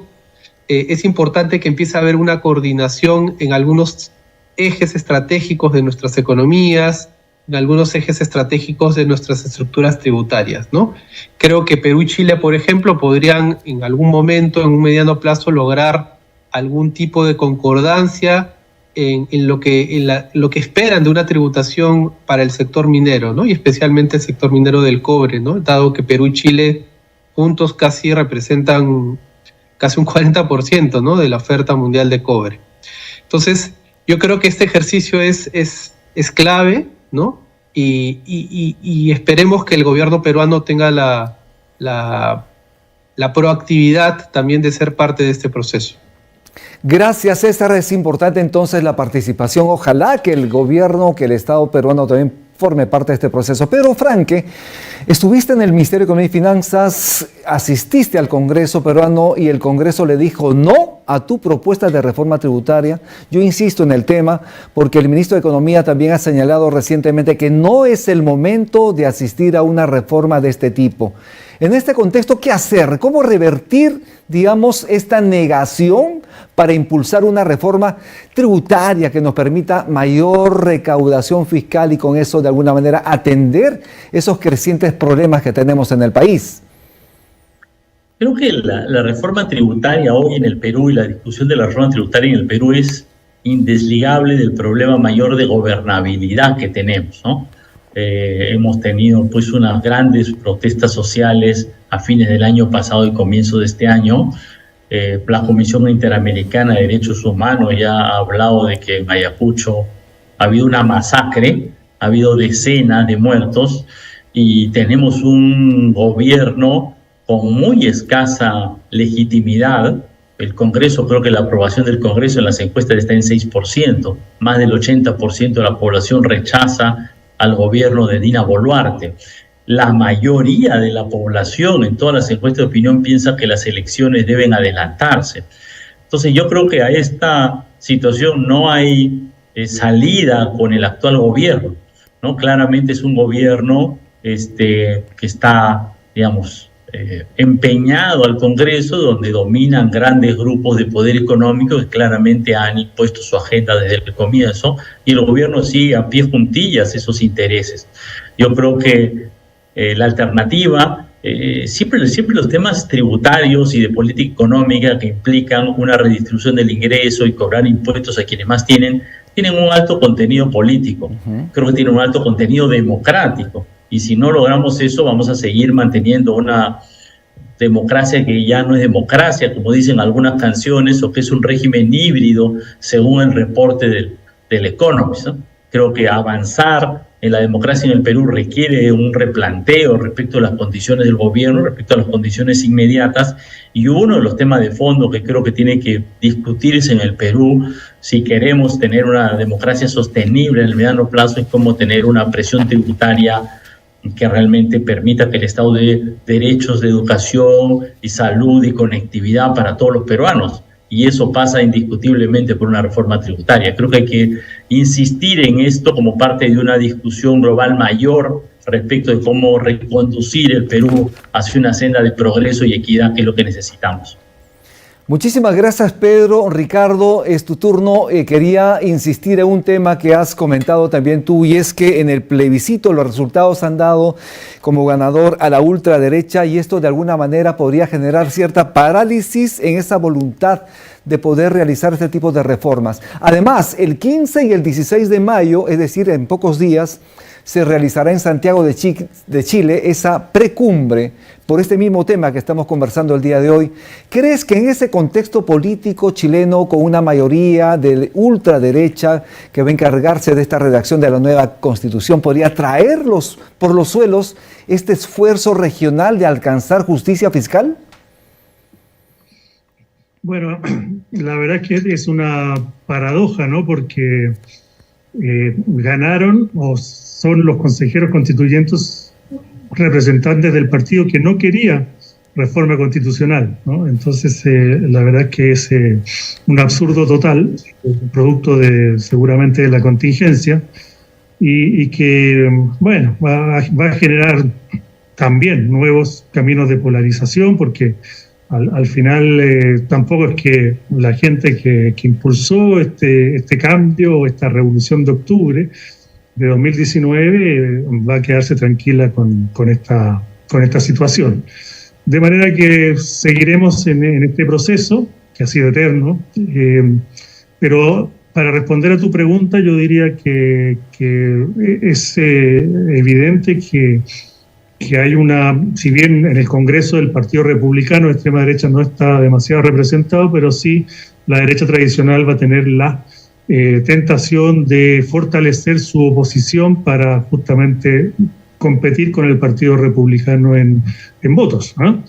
Es importante que empiece a haber una coordinación en algunos ejes estratégicos de nuestras economías, en algunos ejes estratégicos de nuestras estructuras tributarias, ¿no? Creo que Perú y Chile, por ejemplo, podrían en algún momento, en un mediano plazo, lograr algún tipo de concordancia en lo que esperan de una tributación para el sector minero, ¿no? Y especialmente el sector minero del cobre, ¿no? Dado que Perú y Chile juntos casi representan casi un 40%, ¿no? De la oferta mundial de cobre. Entonces, yo creo que este ejercicio es clave, ¿no? Y esperemos que el gobierno peruano tenga la proactividad también de ser parte de este proceso. Gracias, César. Es importante entonces la participación. Ojalá que el gobierno, que el Estado peruano también forme parte de este proceso. Pedro Franque, estuviste en el Ministerio de Economía y Finanzas, asististe al Congreso peruano y el Congreso le dijo no a tu propuesta de reforma tributaria. Yo insisto en el tema porque el ministro de Economía también ha señalado recientemente que no es el momento de asistir a una reforma de este tipo. En este contexto, ¿qué hacer? ¿Cómo revertir, digamos, esta negación para impulsar una reforma tributaria que nos permita mayor recaudación fiscal y con eso, de alguna manera, atender esos crecientes problemas que tenemos en el país? Creo que la reforma tributaria hoy en el Perú y la discusión de la reforma tributaria en el Perú es indesligable del problema mayor de gobernabilidad que tenemos, ¿no? Hemos tenido pues unas grandes protestas sociales a fines del año pasado y comienzo de este año. La Comisión Interamericana de Derechos Humanos ya ha hablado de que en Ayacucho ha habido una masacre, ha habido decenas de muertos y tenemos un gobierno con muy escasa legitimidad. El Congreso, creo que la aprobación del Congreso en las encuestas está en 6%, más del 80% de la población rechaza al gobierno de Dina Boluarte. La mayoría de la población en todas las encuestas de opinión piensa que las elecciones deben adelantarse. Entonces yo creo que a esta situación no hay salida con el actual gobierno, ¿no? Claramente es un gobierno que está, digamos, empeñado al Congreso, donde dominan grandes grupos de poder económico que claramente han impuesto su agenda desde el comienzo y el gobierno sigue a pie juntillas esos intereses. Yo creo que la alternativa, siempre los temas tributarios y de política económica que implican una redistribución del ingreso y cobrar impuestos a quienes más tienen un alto contenido político, creo que tienen un alto contenido democrático. Y si no logramos eso, vamos a seguir manteniendo una democracia que ya no es democracia, como dicen algunas canciones, o que es un régimen híbrido, según el reporte del Economist, ¿no? Creo que avanzar en la democracia en el Perú requiere un replanteo respecto a las condiciones del gobierno, respecto a las condiciones inmediatas, y uno de los temas de fondo que creo que tiene que discutirse en el Perú, si queremos tener una democracia sostenible en el mediano plazo, es cómo tener una presión tributaria que realmente permita que el Estado dé derechos de educación y salud y conectividad para todos los peruanos. Y eso pasa indiscutiblemente por una reforma tributaria. Creo que hay que insistir en esto como parte de una discusión global mayor respecto de cómo reconducir el Perú hacia una senda de progreso y equidad, que es lo que necesitamos. Muchísimas gracias, Pedro. Ricardo, es tu turno. Quería insistir en un tema que has comentado también tú, y es que en el plebiscito los resultados han dado como ganador a la ultraderecha, y esto de alguna manera podría generar cierta parálisis en esa voluntad de poder realizar este tipo de reformas. Además, el 15 y el 16 de mayo, es decir, en pocos días, se realizará en Santiago de Chile esa precumbre por este mismo tema que estamos conversando el día de hoy. ¿Crees que en ese contexto político chileno, con una mayoría de ultraderecha que va a encargarse de esta redacción de la nueva Constitución, podría traerlos por los suelos este esfuerzo regional de alcanzar justicia fiscal? Bueno, la verdad es que es una paradoja, ¿no? Porque ganaron o son los consejeros constituyentes representantes del partido que no quería reforma constitucional, ¿no? Entonces, la verdad es que es un absurdo total, producto seguramente de la contingencia, y que, bueno, va a generar también nuevos caminos de polarización, porque al final tampoco es que la gente que impulsó este cambio, esta revolución de octubre de 2019 va a quedarse tranquila con esta situación. De manera que seguiremos en este proceso, que ha sido eterno, pero para responder a tu pregunta, yo diría que es evidente que hay si bien en el Congreso del Partido Republicano, la extrema derecha no está demasiado representado, pero sí la derecha tradicional va a tener la tentación de fortalecer su oposición para justamente competir con el Partido Republicano en votos, ¿no?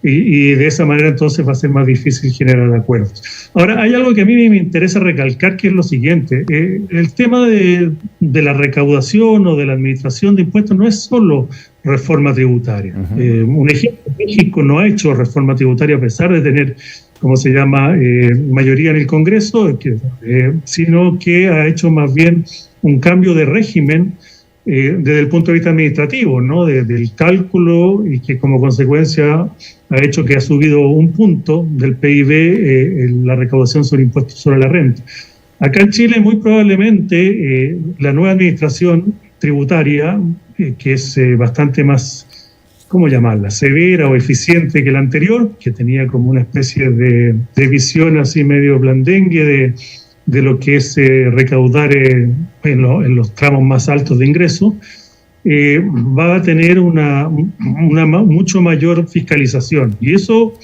Y de esa manera entonces va a ser más difícil generar acuerdos. Ahora, hay algo que a mí me interesa recalcar, que es lo siguiente. El tema de la recaudación o de la administración de impuestos no es solo reforma tributaria. Un ejemplo, México no ha hecho reforma tributaria a pesar de tener, como se llama, mayoría en el Congreso, sino que ha hecho más bien un cambio de régimen desde el punto de vista administrativo, ¿no? Del cálculo, y que como consecuencia ha hecho que ha subido un punto del PIB la recaudación sobre impuestos sobre la renta. Acá en Chile muy probablemente la nueva administración tributaria, que es bastante más, ¿cómo llamarla?, severa o eficiente que la anterior, que tenía como una especie de visión así medio blandengue de lo que es recaudar en los tramos más altos de ingreso, va a tener una mucho mayor fiscalización. Y eso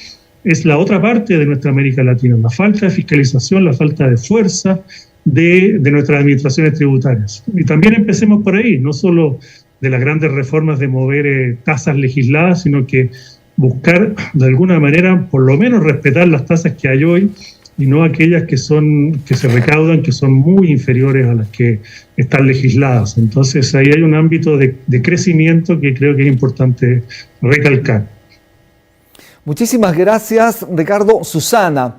es la otra parte de nuestra América Latina, la falta de fiscalización, la falta de fuerza de nuestras administraciones tributarias. Y también empecemos por ahí, no solo de las grandes reformas de mover tasas legisladas, sino que buscar de alguna manera por lo menos respetar las tasas que hay hoy, y no aquellas que se recaudan, que son muy inferiores a las que están legisladas. Entonces ahí hay un ámbito de crecimiento que creo que es importante recalcar. Muchísimas gracias, Ricardo. Susana,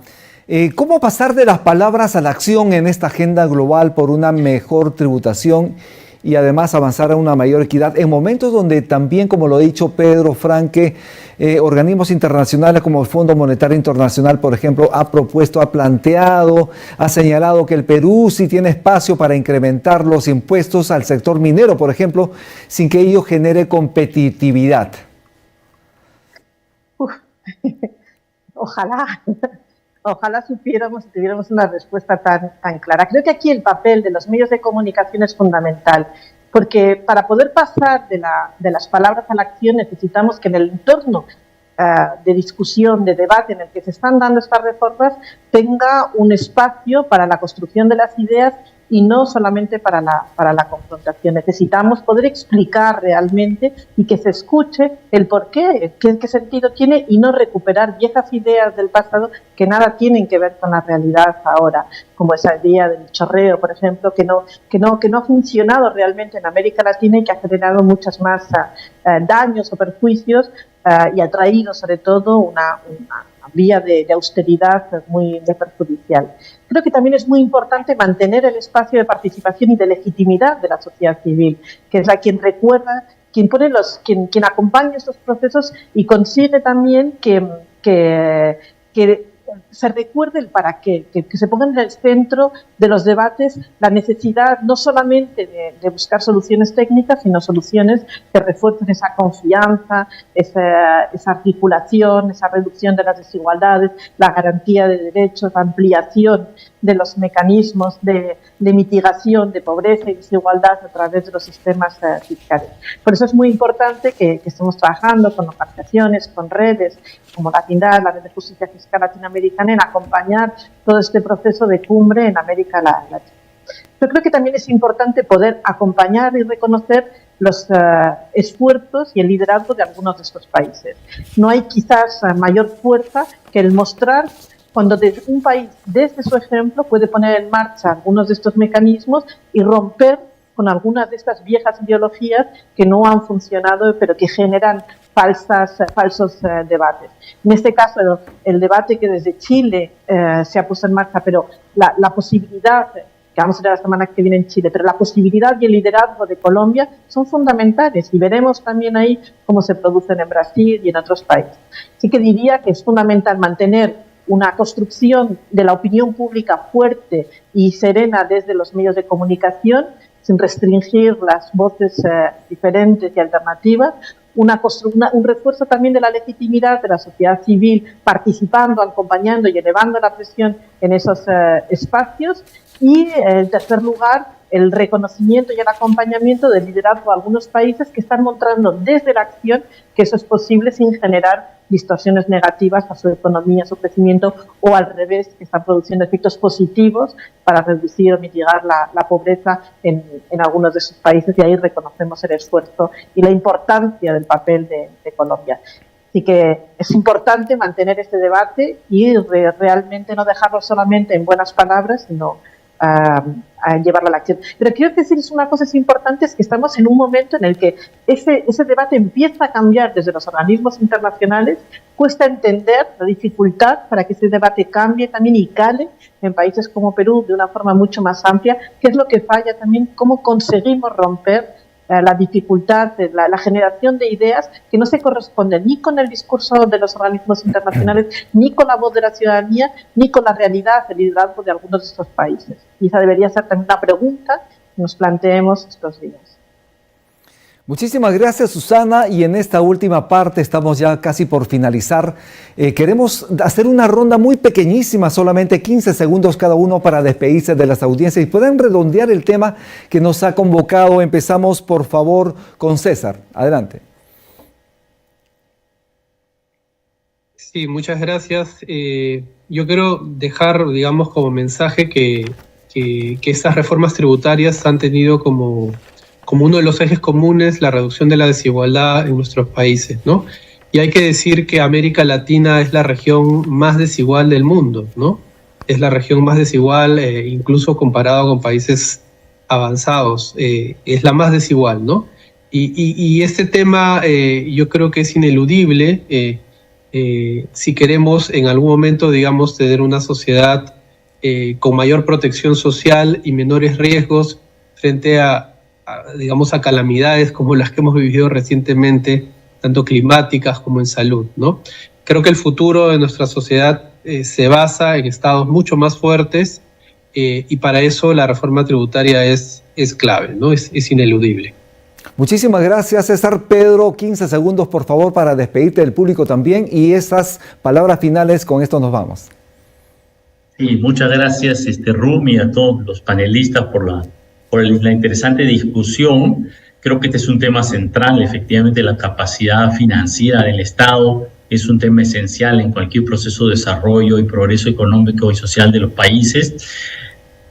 ¿cómo pasar de las palabras a la acción en esta agenda global por una mejor tributación y además avanzar a una mayor equidad en momentos donde también, como lo ha dicho Pedro Franque, organismos internacionales como el Fondo Monetario Internacional, por ejemplo, ha planteado, ha señalado que el Perú sí tiene espacio para incrementar los impuestos al sector minero, por ejemplo, sin que ello genere competitividad? Ojalá supiéramos y tuviéramos una respuesta tan clara. Creo que aquí el papel de los medios de comunicación es fundamental, porque para poder pasar de las palabras a la acción necesitamos que en el entorno de discusión, de debate en el que se están dando estas reformas, tenga un espacio para la construcción de las ideas y no solamente para la confrontación. Necesitamos poder explicar realmente y que se escuche el por qué sentido tiene, y no recuperar viejas ideas del pasado que nada tienen que ver con la realidad ahora, como esa idea del chorreo, por ejemplo, que no ha funcionado realmente en América Latina y que ha generado muchos más daños o perjuicios y ha traído sobre todo una vía de austeridad muy perjudicial. Creo que también es muy importante mantener el espacio de participación y de legitimidad de la sociedad civil, que es la quien recuerda, quien acompaña estos procesos y consigue también que se recuerde el para qué, que se ponga en el centro de los debates la necesidad no solamente de buscar soluciones técnicas, sino soluciones que refuercen esa confianza, esa articulación, esa reducción de las desigualdades, la garantía de derechos, la ampliación de los mecanismos de mitigación de pobreza y desigualdad a través de los sistemas fiscales. Por eso es muy importante que estemos trabajando con organizaciones, con redes como la Red de Justicia Fiscal Latinoamericana, en acompañar todo este proceso de cumbre en América Latina. Yo creo que también es importante poder acompañar y reconocer los esfuerzos y el liderazgo de algunos de estos países. No hay quizás mayor fuerza que el mostrar cuando un país, desde su ejemplo, puede poner en marcha algunos de estos mecanismos y romper con algunas de estas viejas ideologías que no han funcionado, pero que generan falsos debates. En este caso, el debate que desde Chile se ha puesto en marcha, pero la posibilidad, que vamos a ver la semana que viene en Chile, pero la posibilidad y el liderazgo de Colombia son fundamentales, y veremos también ahí cómo se producen en Brasil y en otros países. Así que diría que es fundamental mantener una construcción de la opinión pública fuerte y serena desde los medios de comunicación, sin restringir las voces diferentes y alternativas, un refuerzo también de la legitimidad de la sociedad civil, participando, acompañando y elevando la presión en esos espacios. Y, en tercer lugar, el reconocimiento y el acompañamiento del liderazgo de algunos países que están mostrando desde la acción que eso es posible sin generar distorsiones negativas a su economía, a su crecimiento, o al revés, que están produciendo efectos positivos para reducir o mitigar la pobreza en algunos de sus países, y ahí reconocemos el esfuerzo y la importancia del papel de Colombia. Así que es importante mantener este debate y realmente no dejarlo solamente en buenas palabras, sino a llevarlo a la acción. Pero quiero decir una cosa importante, es que estamos en un momento en el que ese debate empieza a cambiar desde los organismos internacionales. Cuesta entender la dificultad para que ese debate cambie también y cale en países como Perú de una forma mucho más amplia. ¿Qué es lo que falla también? ¿Cómo conseguimos romper la dificultad de la generación de ideas que no se corresponden ni con el discurso de los organismos internacionales, ni con la voz de la ciudadanía, ni con la realidad del liderazgo de algunos de estos países? Y esa debería ser también una pregunta que nos planteemos estos días. Muchísimas gracias, Susana, y en esta última parte estamos ya casi por finalizar. Queremos hacer una ronda muy pequeñísima, solamente 15 segundos cada uno para despedirse de las audiencias y pueden redondear el tema que nos ha convocado. Empezamos, por favor, con César. Adelante. Sí, muchas gracias. Yo quiero dejar, digamos, como mensaje que estas reformas tributarias han tenido como uno de los ejes comunes la reducción de la desigualdad en nuestros países, ¿no? Y hay que decir que América Latina es la región más desigual del mundo, ¿no? Es la región más desigual, incluso comparado con países avanzados, es la más desigual, ¿no? Y este tema yo creo que es ineludible si queremos en algún momento, digamos, tener una sociedad con mayor protección social y menores riesgos frente a calamidades como las que hemos vivido recientemente, tanto climáticas como en salud, ¿no? Creo que el futuro de nuestra sociedad se basa en estados mucho más fuertes y para eso la reforma tributaria es clave, ¿no? Es ineludible. Muchísimas gracias, César. Pedro, 15 segundos, por favor, para despedirte del público también y esas palabras finales, con esto nos vamos. Sí, muchas gracias, Rumi, a todos los panelistas por la interesante discusión. Creo que este es un tema central, efectivamente la capacidad financiera del Estado es un tema esencial en cualquier proceso de desarrollo y progreso económico y social de los países.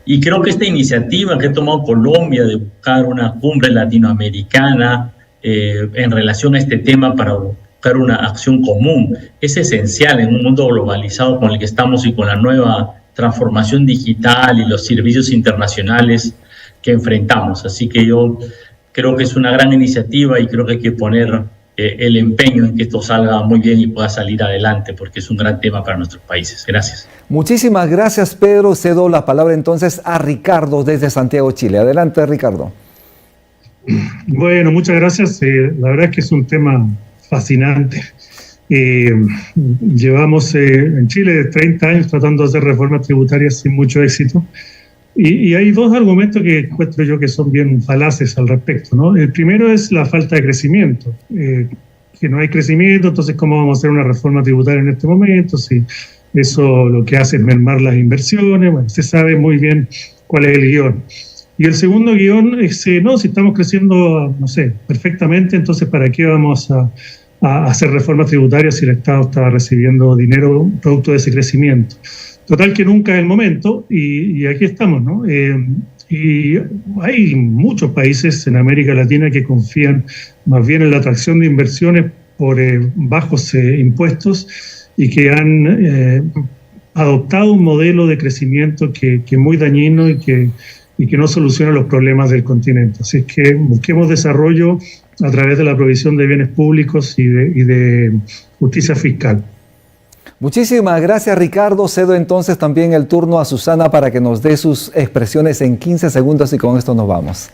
Y creo que esta iniciativa que ha tomado Colombia de buscar una cumbre latinoamericana en relación a este tema para buscar una acción común es esencial en un mundo globalizado con el que estamos y con la nueva transformación digital y los servicios internacionales que enfrentamos. Así que yo creo que es una gran iniciativa y creo que hay que poner el empeño en que esto salga muy bien y pueda salir adelante, porque es un gran tema para nuestros países. Gracias. Muchísimas gracias, Pedro. Cedo la palabra entonces a Ricardo desde Santiago, Chile. Adelante, Ricardo. Bueno, muchas gracias. La verdad es que es un tema fascinante. Llevamos en Chile 30 años tratando de hacer reformas tributarias sin mucho éxito. Y hay dos argumentos que encuentro yo que son bien falaces al respecto, ¿no? El primero es la falta de crecimiento, que no hay crecimiento, entonces ¿cómo vamos a hacer una reforma tributaria en este momento? Si eso lo que hace es mermar las inversiones, bueno, se sabe muy bien cuál es el guión. Y el segundo guión es, no, si estamos creciendo, no sé, perfectamente, entonces ¿para qué vamos a hacer reformas tributarias si el Estado está recibiendo dinero producto de ese crecimiento? Total que nunca es el momento y aquí estamos, ¿no? Y hay muchos países en América Latina que confían más bien en la atracción de inversiones por bajos impuestos y que han adoptado un modelo de crecimiento que es muy dañino y que no soluciona los problemas del continente. Así es que busquemos desarrollo a través de la provisión de bienes públicos y de justicia fiscal. Muchísimas gracias, Ricardo. Cedo entonces también el turno a Susana para que nos dé sus expresiones en 15 segundos y con esto nos vamos.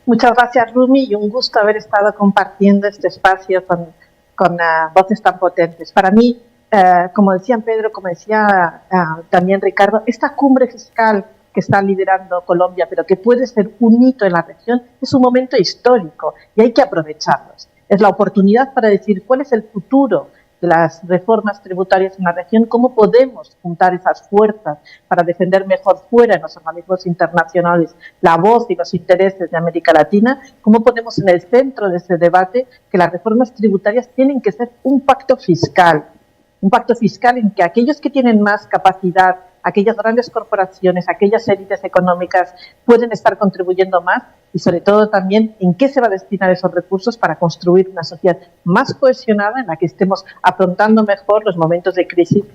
Muchas gracias, Rumi, y un gusto haber estado compartiendo este espacio con voces tan potentes. Para mí, como decían Pedro, como decía también Ricardo, esta cumbre fiscal que está liderando Colombia, pero que puede ser un hito en la región, es un momento histórico y hay que aprovecharlos. Es la oportunidad para decir cuál es el futuro de las reformas tributarias en la región, cómo podemos juntar esas fuerzas para defender mejor fuera en los organismos internacionales la voz y los intereses de América Latina, cómo ponemos en el centro de ese debate que las reformas tributarias tienen que ser un pacto fiscal en que aquellos que tienen más capacidad, aquellas grandes corporaciones, aquellas élites económicas pueden estar contribuyendo más y sobre todo también en qué se va a destinar esos recursos para construir una sociedad más cohesionada en la que estemos afrontando mejor los momentos de crisis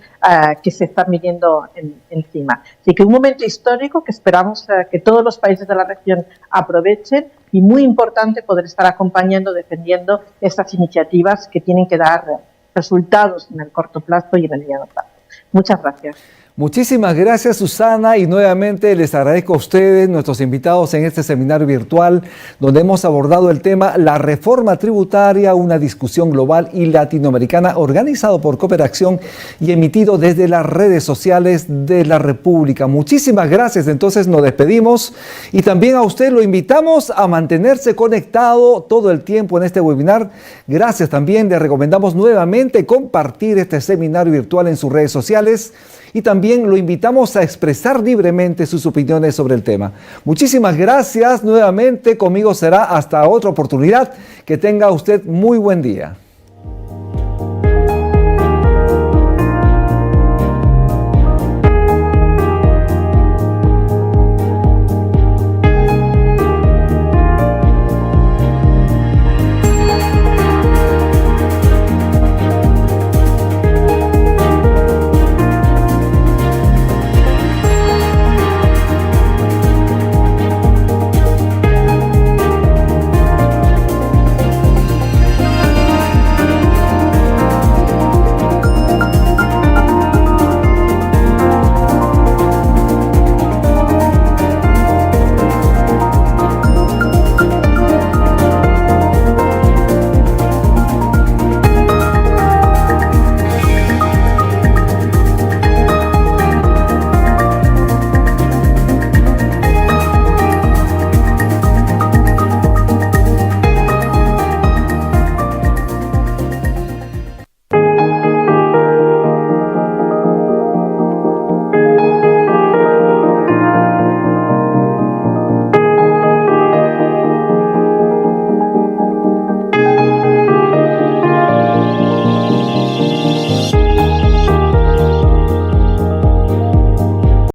que se están viniendo encima. Así que un momento histórico que esperamos que todos los países de la región aprovechen y muy importante poder estar acompañando, defendiendo estas iniciativas que tienen que dar resultados en el corto plazo y en el mediano plazo. Muchas gracias. Muchísimas gracias, Susana, y nuevamente les agradezco a ustedes, nuestros invitados en este seminario virtual, donde hemos abordado el tema La reforma tributaria, una discusión global y latinoamericana, organizado por Cooperacción y emitido desde las redes sociales de la República. Muchísimas gracias, entonces nos despedimos y también a usted lo invitamos a mantenerse conectado todo el tiempo en este webinar. Gracias también, le recomendamos nuevamente compartir este seminario virtual en sus redes sociales. Y también lo invitamos a expresar libremente sus opiniones sobre el tema. Muchísimas gracias nuevamente. Conmigo será hasta otra oportunidad. Que tenga usted muy buen día.